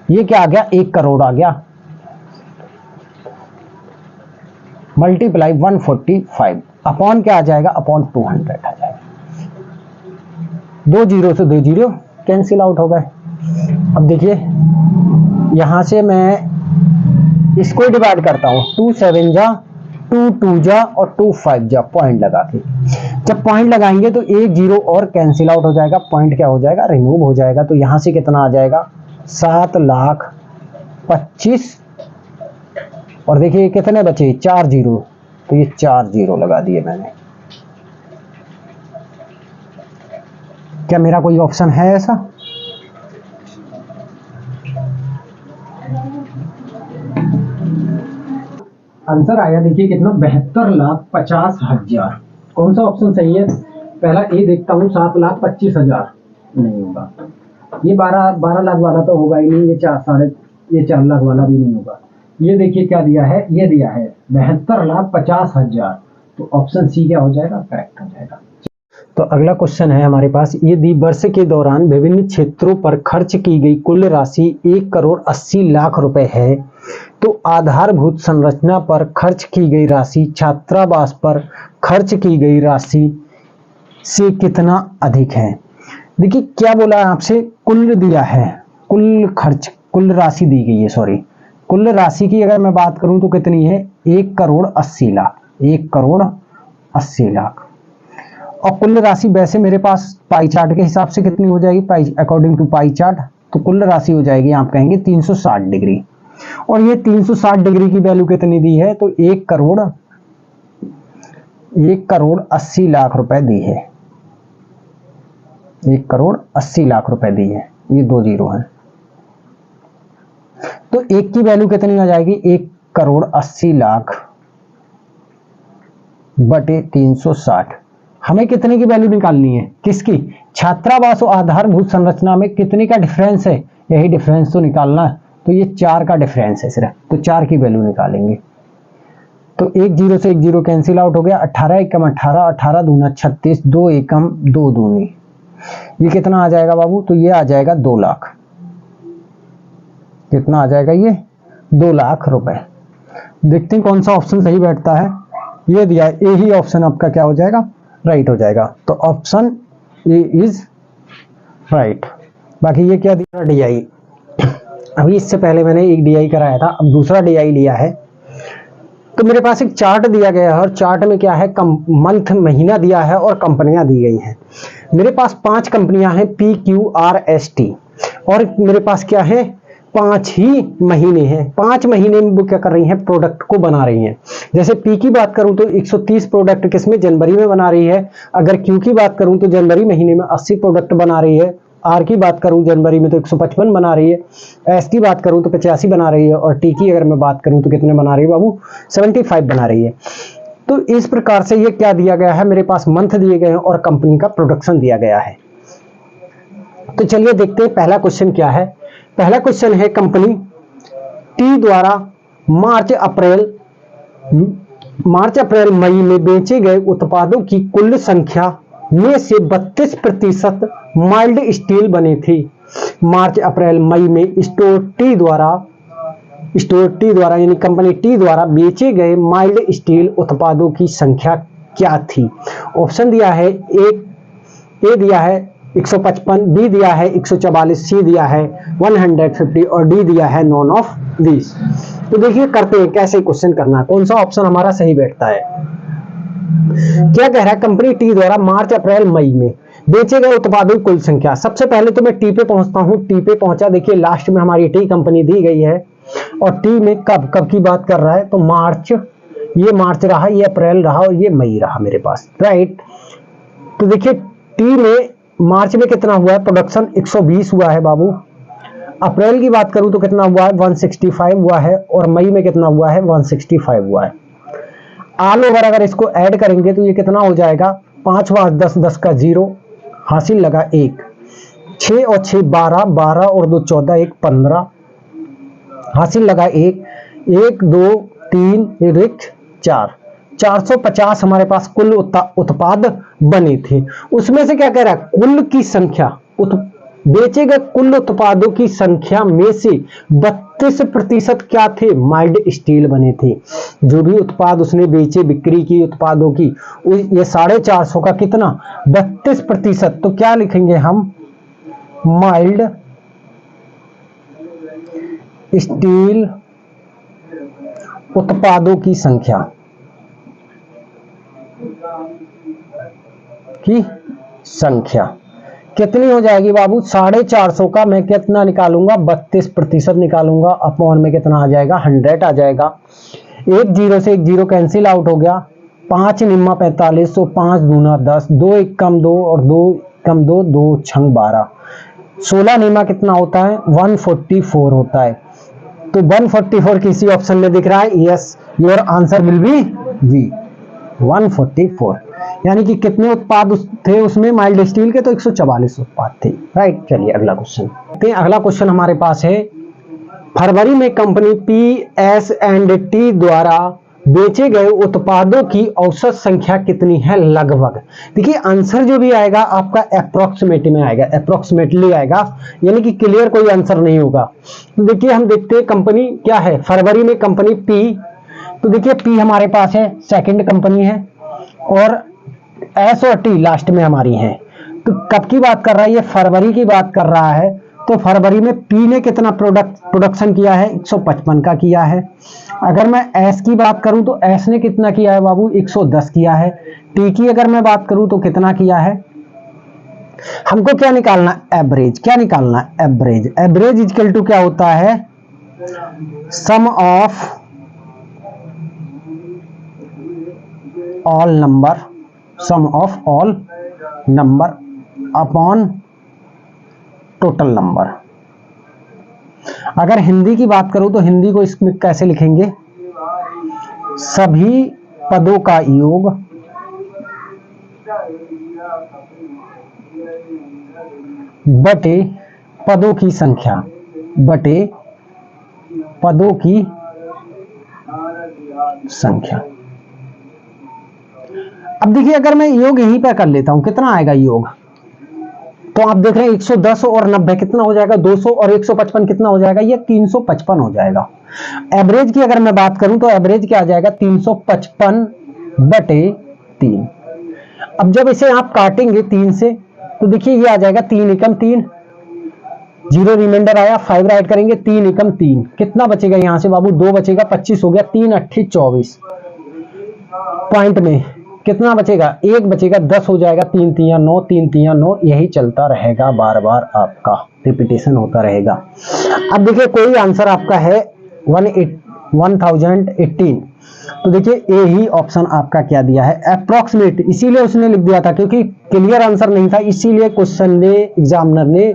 ये क्या आ गया 1 करोड़ आ गया। मल्टीप्लाई 145 अपॉन क्या आ जाएगा, अपॉन 200 आ जाएगा। 2 जीरो से 2 जीरो कैंसिल आउट हो गए। अब देखिए यहां से मैं इसको डिवाइड करता हूं, 2 7 जा, 2 2 जा और 2 5 जा, पॉइंट लगा के। जब पॉइंट लगाएंगे तो 1 जीरो और कैंसिल आउट हो जाएगा, पॉइंट क्या हो जाएगा, रिमूव हो जाएगा। तो यहां से कितना आ जाएगा, 7,25,000 और देखिए कितने बचे, 4 जीरो, तो ये 4 जीरो लगा दिए मैंने। क्या मेरा कोई ऑप्शन है ऐसा? आंसर आया देखिए कितना, 72,50,000। कौन सा ऑप्शन सही है? पहला ए देखता हूँ, 7,25,000 नहीं होगा, ये 12 लाख वाला तो होगा ही नहीं, ये 4 लाख वाला भी नहीं होगा। ये देखिए क्या दिया है, ये दिया है 72,50,000, तो ऑप्शन सी क्या हो जाएगा, करेक्ट हो जाएगा। तो अगला क्वेश्चन है हमारे पास, यदि वर्ष के दौरान विभिन्न क्षेत्रों पर खर्च की गई कुल राशि 1,80,00,000 रुपए है, तो आधारभूत संरचना पर खर्च की गई राशि छात्रावास पर खर्च की गई राशि से कितना अधिक है। देखिए क्या बोला है आपसे, कुल दिया है, कुल खर्च, कुल राशि दी गई है, सॉरी, कुल राशि की अगर मैं बात करूं तो कितनी है, 1,80,00,000, 1,80,00,000। और कुल राशि वैसे मेरे पास पाई चार्ट के हिसाब से कितनी हो जाएगी, पाई अकॉर्डिंग टू पाई चार्ट, तो कुल राशि हो जाएगी आप कहेंगे 360 डिग्री। और ये 360 डिग्री की वैल्यू कितनी दी है, तो 1,80,00,000 रुपए दी है, 1,80,00,000 रुपए दी है, ये 2 जीरो है। तो एक की वैल्यू कितनी आ जाएगी, 1,80,00,000 बटे 360। हमें कितने की वैल्यू निकालनी है, किसकी, छात्रावास और आधारभूत संरचना में कितने का डिफरेंस है, यही डिफरेंस तो निकालना है। तो ये 4 का डिफरेंस है सिर्फ, तो 4 की वैल्यू निकालेंगे। तो 1 जीरो से 1 जीरो कैंसिल आउट हो गया, 18 एकम 18, 18 दूना 36, 2 एकम 2 दूनी, ये कितना आ जाएगा बाबू, तो ये आ जाएगा 2 लाख। कितना आ जाएगा, ये 2 लाख रुपए। देखते हैं कौन सा ऑप्शन सही बैठता है। ये दिया है, यही ऑप्शन आपका क्या हो जाएगा, राइट हो जाएगा। तो ऑप्शन ए इज राइट। बाकी ये क्या दिया, DI। अभी इससे पहले मैंने एक DI कराया था, अब दूसरा DI लिया है। तो मेरे पास एक चार्ट दिया गया है और चार्ट में क्या है, मंथ, महीना दिया है और कंपनियां दी गई हैं। मेरे पास 5 कंपनियां हैं, PQRST, और मेरे पास क्या है, 5 ही महीने हैं। 5 महीने में वो क्या कर रही हैं, प्रोडक्ट को बना रही हैं। जैसे P की बात करूं तो 130 प्रोडक्ट किसमें, जनवरी में बना रही है। अगर Q की बात करूं तो जनवरी महीने में 80 प्रोडक्ट बना रही है। R की बात करूं जनवरी में तो 155 बना रही है। S की बात करूं तो 85 बना रही है। और T की अगर मैं बात करूं तो कितने बना रही है बाबू, 75 बना रही है। तो इस प्रकार से ये क्या दिया गया है, मेरे पास मंथ दिए गए हैं और कंपनी का प्रोडक्शन दिया गया है। तो चलिए देखते हैं पहला क्वेश्चन क्या है। पहला क्वेश्चन है, कंपनी टी द्वारा मार्च अप्रैल मई में बेचे गए उत्पादों की कुल संख्या में से 32% माइल्ड स्टील बने थे। मार्च अप्रैल मई में स्टोर टी द्वारा यानी कंपनी टी द्वारा बेचे गए माइल्ड स्टील उत्पादों की संख्या क्या थी। ऑप्शन दिया है, ए दिया है 155, बी दिया है 144, सी दिया है 150 और डी दिया है नॉन ऑफ दिस। तो देखिए करते हैं कैसे क्वेश्चन करना है, कौन सा ऑप्शन हमारा सही बैठता है। क्या कह रहा है, कंपनी टी द्वारा मार्च अप्रैल मई में बेचे गए उत्पादों की कुल संख्या। सबसे पहले तो मैं टी पे पहुंचता हूं, टी पे पहुंचा, देखिए लास्ट में हमारी टी कंपनी दी गई है और टी में कब की बात कर रहा है, तो मार्च, ये मार्च रहा, ये अप्रैल रहा और ये मई रहा मेरे पास, राइट। तो देखिए टी में मार्च में कितना हुआ है, प्रोडक्शन 120 हुआ है बाबू। अप्रैल की बात करूं तो कितना हुआ है, 165 हुआ है। और मई में कितना हुआ है, 165 हुआ है। ऑल ओवर अगर इसको ऐड करेंगे तो ये कितना हो जाएगा, 5 5 10 10 का 0 हासिल लगा 1, 6 और 6 12, 12 और 2 14, 1 15 हासिल लगा 1, 1 2 3 1 4, 450 हमारे पास कुल उत्पाद बने थे। उसमें से क्या कह रहा है, कुल की संख्या, बेचे गए कुल उत्पादों की संख्या में से 32% क्या थे, माइल्ड स्टील बने थे। जो भी उत्पाद उसने बेचे, बिक्री की उत्पादों की, ये 450 का कितना 32%। तो क्या लिखेंगे हम, माइल्ड स्टील उत्पादों की संख्या कितनी हो जाएगी बाबू, 450 का मैं कितना निकालूंगा, 32% निकालूंगा, अपॉन में कितना आ जाएगा, 100 आ जाएगा। एक जीरो से एक जीरो कैंसिल आउट हो गया, 5 निम्मा 45, तो 5 दूना 10, 2 एक कम 2 और 2 कम 2, 2 छंग 12, 16 निम्मा कितना होता है, 144 होता है। तो 144 किसी ऑप्शन में दिख रहा है, yes, your answer will be G 144। यानी कि कितने उत्पाद थे उसमें माइल्ड स्टील के, तो 144 उत्पाद थे, राइट। चलिए अगला क्वेश्चन। अगला क्वेश्चन हमारे पास है, फरवरी में कंपनी PS&T द्वारा बेचे गए उत्पादों की औसत संख्या कितनी है, लगभग। देखिए आंसर जो भी आएगा आपका अप्रोक्सीमेट में आएगा, अप्रोक्सीमेटली आएगा, यानी कि क्लियर कोई आंसर नहीं होगा। तो देखिए हम देखते हैं कंपनी क्या है, फरवरी में कंपनी P, तो देखिए P हमारे पास है, सेकंड कंपनी है, और S और T लास्ट में हमारी है। तो कब की बात कर रहा है, ये फरवरी की बात कर रहा है। तो फरवरी में P ने कितना प्रोडक्शन किया है, 155 का किया है। अगर मैं S की बात करूं तो S ने कितना किया है बाबू, 110 किया है। T की अगर मैं बात करूं तो कितना किया है, हमको क्या निकालना, एवरेज। क्या निकालना, एवरेज। एवरेज इक्वल टू क्या होता है, sum of all number upon total number. अगर हिंदी की बात करूं तो हिंदी को इसमें कैसे लिखेंगे, सभी पदों का योग बटे पदों की संख्या, अब देखिए अगर मैं योग यहीं पर कर लेता हूं, कितना आएगा योग, तो आप देख रहे हैं 110 और 90 कितना हो जाएगा, 200, और 155 कितना हो जाएगा, ये 355 हो जाएगा। एवरेज की अगर मैं बात करूं तो एवरेज क्या आ जाएगा, 355 बटे 3। अब जब इसे आप काटेंगे 3 से, तो देखिए ये आ जाएगा 3 एकम 3, जीरो रिमाइंडर आया, 5 राइट करेंगे, 3 एकम 3, कितना बचेगा यहां से बाबू, 2 बचेगा, 25 हो गया, 3 अट्ठी 24, पॉइंट में कितना बचेगा, 1 बचेगा, 10 हो जाएगा, 3 तिया 9, 3 तिया 9, यही चलता रहेगा, बार बार आपका रिपीटेशन होता रहेगा। अब देखिए कोई आंसर आपका है 1018, तो देखिए ए ही ऑप्शन आपका क्या दिया है, अप्रोक्सीमेट, इसीलिए उसने लिख दिया था क्योंकि क्लियर आंसर नहीं था, इसीलिए क्वेश्चन ने, एग्जामिनर ने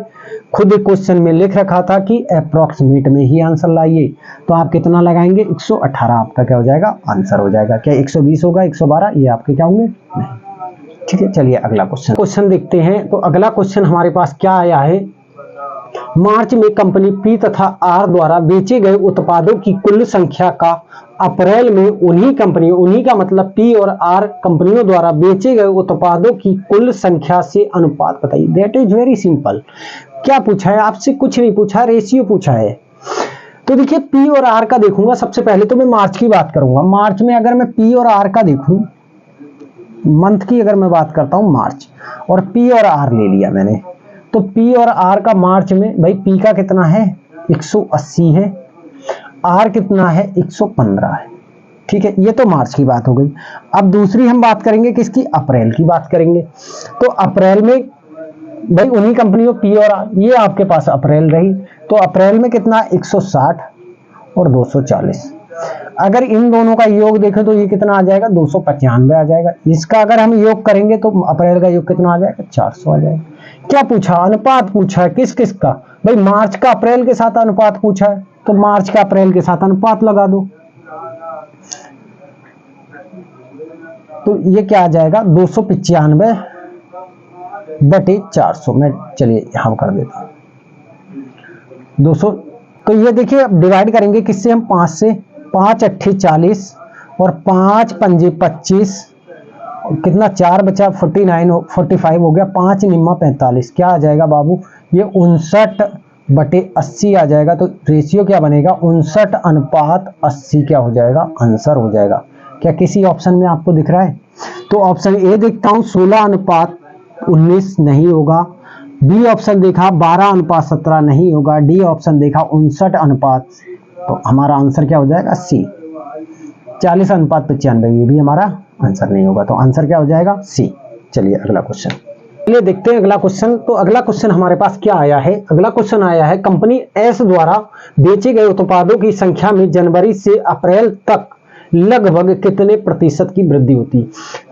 खुद क्वेश्चन में लिख रखा था कि अप्रोक्सीमेट में ही आंसर लाइए। तो आप कितना लगाएंगे, 118 आपका क्या हो जाएगा, आंसर हो जाएगा। क्या 120 होगा, 112, ये आपके क्या होंगे, नहीं। ठीक है, चलिए अगला क्वेश्चन देखते हैं। तो अगला क्वेश्चन हमारे पास क्या आया है, मार्च में कंपनी P तथा R द्वारा बेचे गए उत्पादों की कुल संख्या का अप्रैल में उन्हीं कंपनियों, उन्हीं का मतलब P और R कंपनियों द्वारा बेचे गए उत्पादों की कुल संख्या से अनुपात बताइए। That is very simple. क्या पूछा है आपसे, कुछ नहीं पूछा, रेशियो पूछा है। तो देखिए P और R का देखूंगा, सबसे पहले तो मैं मार्च की बात करूंगा। मार्च में अगर मैं P और R का देखूं, मंथ की अगर मैं बात करता हूं मार्च, और P और R ले लिया मैंने, तो P और R का मार्च में भाई P का कितना है, 180 है, R कितना है, 115 है। ठीक है, ये तो मार्च की बात हो गई। अब दूसरी हम बात करेंगे किसकी, अप्रैल की बात करेंगे। तो अप्रैल में भाई उन्हीं कंपनियों P और R, ये आपके पास अप्रैल रही, तो अप्रैल में कितना, 160 और 240। अगर इन दोनों का योग देखें तो ये कितना आ जाएगा, 295 आ जाएगा। इसका अगर हम योग करेंगे तो अप्रैल का योग कितना आ जाएगा, 400 आ जाएगा। क्या पूछा, अनुपात पूछा है, किस किस का, भाई मार्च का अप्रैल के साथ अनुपात पूछा है, तो मार्च का अप्रैल के साथ अनुपात लगा दो, तो ये क्या आ जाएगा, 295 बटे 400 में, चलिए यहां कर देता हूं 200। तो ये देखिए अब डिवाइड करेंगे किससे हम, 5 से, 5 अट्ठी 40 और 5 पंजे 25, कितना 4 बचा, 45 हो गया, 5 निम्मा 45, क्या आ जाएगा बाबू, ये 59 बटे 80 आ जाएगा, तो रेशियो क्या बनेगा 59:80 क्या हो जाएगा, आंसर हो जाएगा। क्या किसी ऑप्शन में आपको दिख रहा है? तो ऑप्शन ए देखता हूं 16:19 नहीं होगा, बी ऑप्शन देखा 12:17 नहीं होगा, डी ऑप्शन देखा 59 तो हमारा आंसर क्या हो जाएगा सी 40:95, ये भी हमारा आंसर नहीं होगा, तो आंसर क्या हो जाएगा सी। चलिए अगला क्वेश्चन, चलिए देखते हैं अगला क्वेश्चन। तो अगला क्वेश्चन हमारे पास क्या आया है, अगला क्वेश्चन आया है कंपनी एस द्वारा बेचे गए उत्पादों की संख्या में जनवरी से अप्रैल तक लगभग कितने प्रतिशत की वृद्धि होती।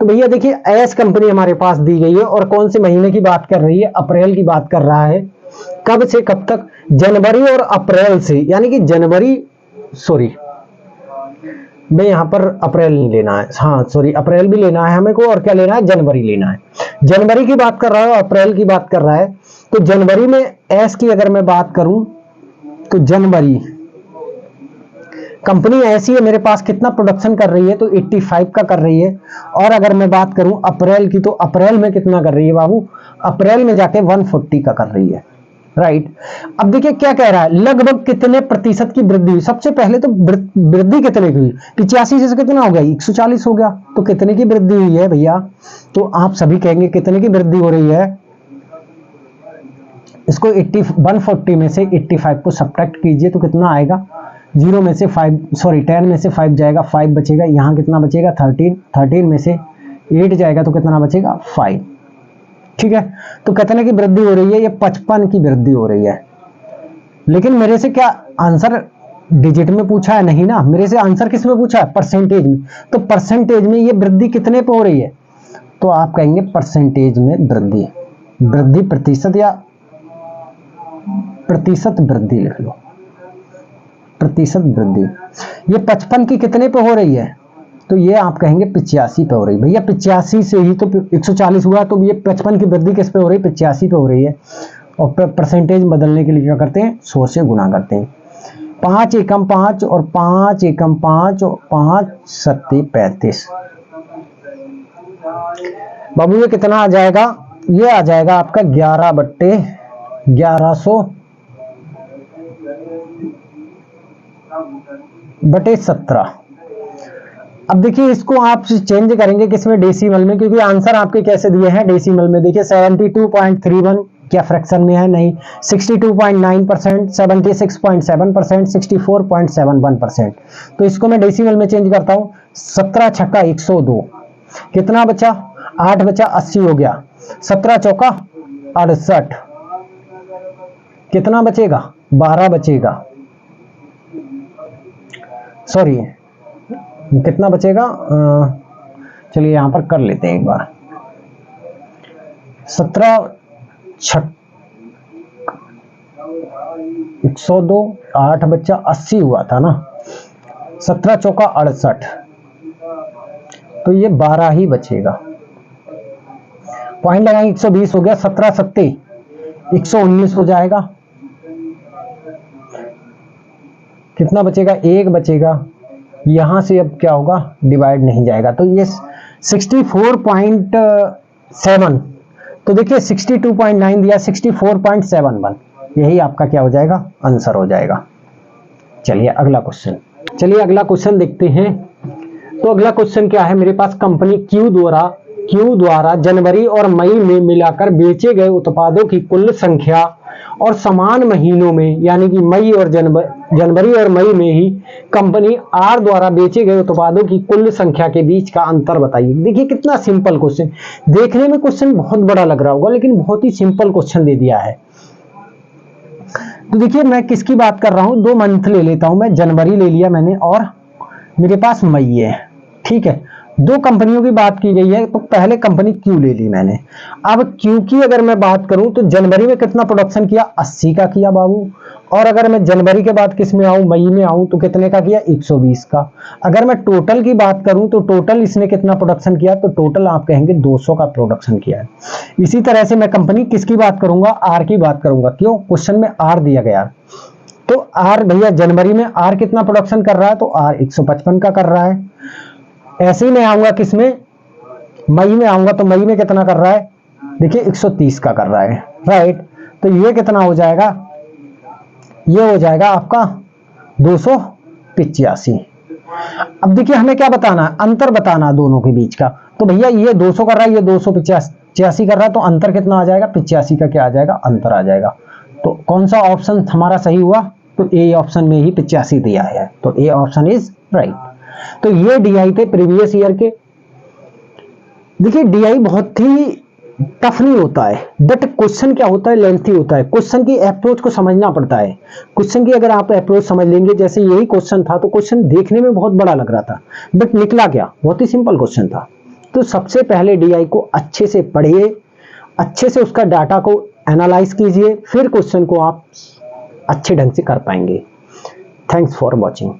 तो भैया देखिए एस कंपनी हमारे पास दी गई है और कौन से महीने की बात कर रही है, अप्रैल की बात कर रहा है। कब से कब तक, जनवरी और अप्रैल से, यानी कि जनवरी, सॉरी मैं यहां पर अप्रैल नहीं लेना है, हाँ सॉरी अप्रैल भी लेना है हमें को, और क्या लेना है जनवरी लेना है। जनवरी की बात कर रहा है, अप्रैल की बात कर रहा है। तो जनवरी में एस की अगर मैं बात करूं तो जनवरी कंपनी ऐसी है मेरे पास कितना प्रोडक्शन कर रही है, तो 85 का कर रही है। और अगर मैं बात करूं अप्रैल की, तो अप्रैल में कितना कर रही है बाबू, अप्रैल में जाके 140 का कर रही है, राइट। अब देखिए क्या कह रहा है, लगभग कितने प्रतिशत की वृद्धि हुई। सबसे पहले तो वृद्धि कितने की हुई, 85 से कितना हो गया 140 हो गया, तो कितने की वृद्धि हुई है भैया। तो आप सभी कहेंगे कितने की वृद्धि हो रही है, इसको 140 में से 85 को सब्ट्रैक्ट कीजिए तो कितना आएगा, 0 में से 5 सॉरी 10 में से 5 जाएगा, 5 बचेगा, यहाँ कितना बचेगा 13 में से 8 जाएगा तो कितना बचेगा 5, ठीक है। तो कितने की वृद्धि हो रही है, ये 55 की वृद्धि हो रही है। लेकिन मेरे से क्या आंसर डिजिट में पूछा है, नहीं ना, मेरे से आंसर किस में पूछा है, परसेंटेज में। तो परसेंटेज में ये वृद्धि कितने पे हो रही है, तो आप कहेंगे परसेंटेज में वृद्धि, वृद्धि प्रतिशत या प्रतिशत वृद्धि लिख लो, प्रतिशत वृद्धि। ये 55 की कितने पे हो रही है, तो ये आप कहेंगे 85 पे हो रही है। भैया 85 से ही तो 140 हुआ, तो ये 55 की वृद्धि किस पे हो रही है, 85 पे हो रही है। और परसेंटेज बदलने के लिए क्या करते हैं, 100 से गुना करते हैं। 5 एकम 5 और 5 एकम 5 और 5 सत्ते 35। बाबू ये कितना आ जाएगा, ये आ जाएगा आपका 11/1100/17। अब देखिए इसको आप चेंज करेंगे किसमें, डेसिमल में, क्योंकि आंसर आपके कैसे दिए हैं डेसिमल में। देखिए 72.31 क्या फ्रैक्शन में है, नहीं। 62.9%, 76.7%, 64.71%। तो इसको मैं डेसिमल में चेंज करता हूं, 17 छक्का 102, कितना बचा 8 बचा 80 हो गया, 17 चौका 68, कितना बचेगा 12 बचेगा, सॉरी कितना बचेगा, चलिए यहां पर कर लेते हैं एक बार। 17 102, 8 बच्चा 80 हुआ था ना, 17 चौका 68, तो ये 12 ही बचेगा। पॉइंट लगाएंगे 120 हो गया, 17 सत्ते 119 हो जाएगा, कितना बचेगा 1 बचेगा। यहां से अब क्या होगा, डिवाइड नहीं जाएगा, तो ये 64.7, तो देखिए 62.9 दिया, 64.71, यही आपका क्या हो जाएगा आंसर हो जाएगा। चलिए अगला क्वेश्चन, चलिए अगला क्वेश्चन देखते हैं। तो अगला क्वेश्चन क्या है मेरे पास, कंपनी क्यू द्वारा जनवरी और मई में मिलाकर बेचे गए उत्पादों की कुल संख्या और समान महीनों में, यानी कि मई और जनवरी और मई में ही कंपनी आर द्वारा बेचे गए उत्पादों की कुल संख्या के बीच का अंतर बताइए। देखिए कितना सिंपल क्वेश्चन, देखने में क्वेश्चन बहुत बड़ा लग रहा होगा लेकिन बहुत ही सिंपल क्वेश्चन दे दिया है। तो देखिए मैं किसकी बात कर रहा हूं, 2 मंथ ले लेता हूं मैं, जनवरी ले लिया मैंने और मेरे पास मई है, ठीक है। 2 कंपनियों की बात की गई है, तो पहले कंपनी क्यू ले ली मैंने। अब क्यू की अगर मैं बात करूं तो जनवरी में कितना प्रोडक्शन किया, 80 का किया बाबू। और अगर मैं जनवरी के बाद किस में आऊं, मई में आऊं, तो कितने का किया 120 का। अगर मैं टोटल की बात करूं तो टोटल इसने कितना प्रोडक्शन किया, तो टोटल आप कहेंगे 200 का प्रोडक्शन किया है। इसी तरह से मैं कंपनी किसकी बात करूंगा, आर की बात करूंगा। क्यों, क्वेश्चन में आर दिया गया, तो आर भैया जनवरी में आर कितना प्रोडक्शन कर रहा है, तो आर 155 का कर रहा है। ऐसे ही मैं आऊंगा किसमें, मई में आऊंगा, तो मई में कितना कर रहा है, देखिए 130 का कर रहा है, राइट। तो ये कितना हो जाएगा ये हो जाएगा आपका 285। अब देखिए हमें क्या बताना है, अंतर बताना दोनों के बीच का। तो भैया ये 200 कर रहा है, ये 285 कर रहा है, तो अंतर कितना आ जाएगा, 85 का क्या आ जाएगा, अंतर आ जाएगा। तो कौन सा ऑप्शन हमारा सही हुआ, तो ए ऑप्शन में ही 85 दिया है, तो ए ऑप्शन इज राइट। तो ये डीआई थे प्रीवियस ईयर के। देखिए डीआई बहुत ही टफ नहीं होता है, बट क्वेश्चन क्या होता है, लेंथी होता है। क्वेश्चन की अप्रोच को समझना पड़ता है। क्वेश्चन की अगर आप अप्रोच समझ लेंगे, जैसे यही क्वेश्चन था, तो क्वेश्चन देखने में बहुत बड़ा लग रहा था, बट निकला क्या, बहुत ही सिंपल क्वेश्चन था। तो सबसे पहले डीआई को अच्छे से पढ़िए, अच्छे से उसका डाटा को एनालाइज कीजिए, फिर क्वेश्चन को आप अच्छे ढंग से कर पाएंगे। Thanks for watching.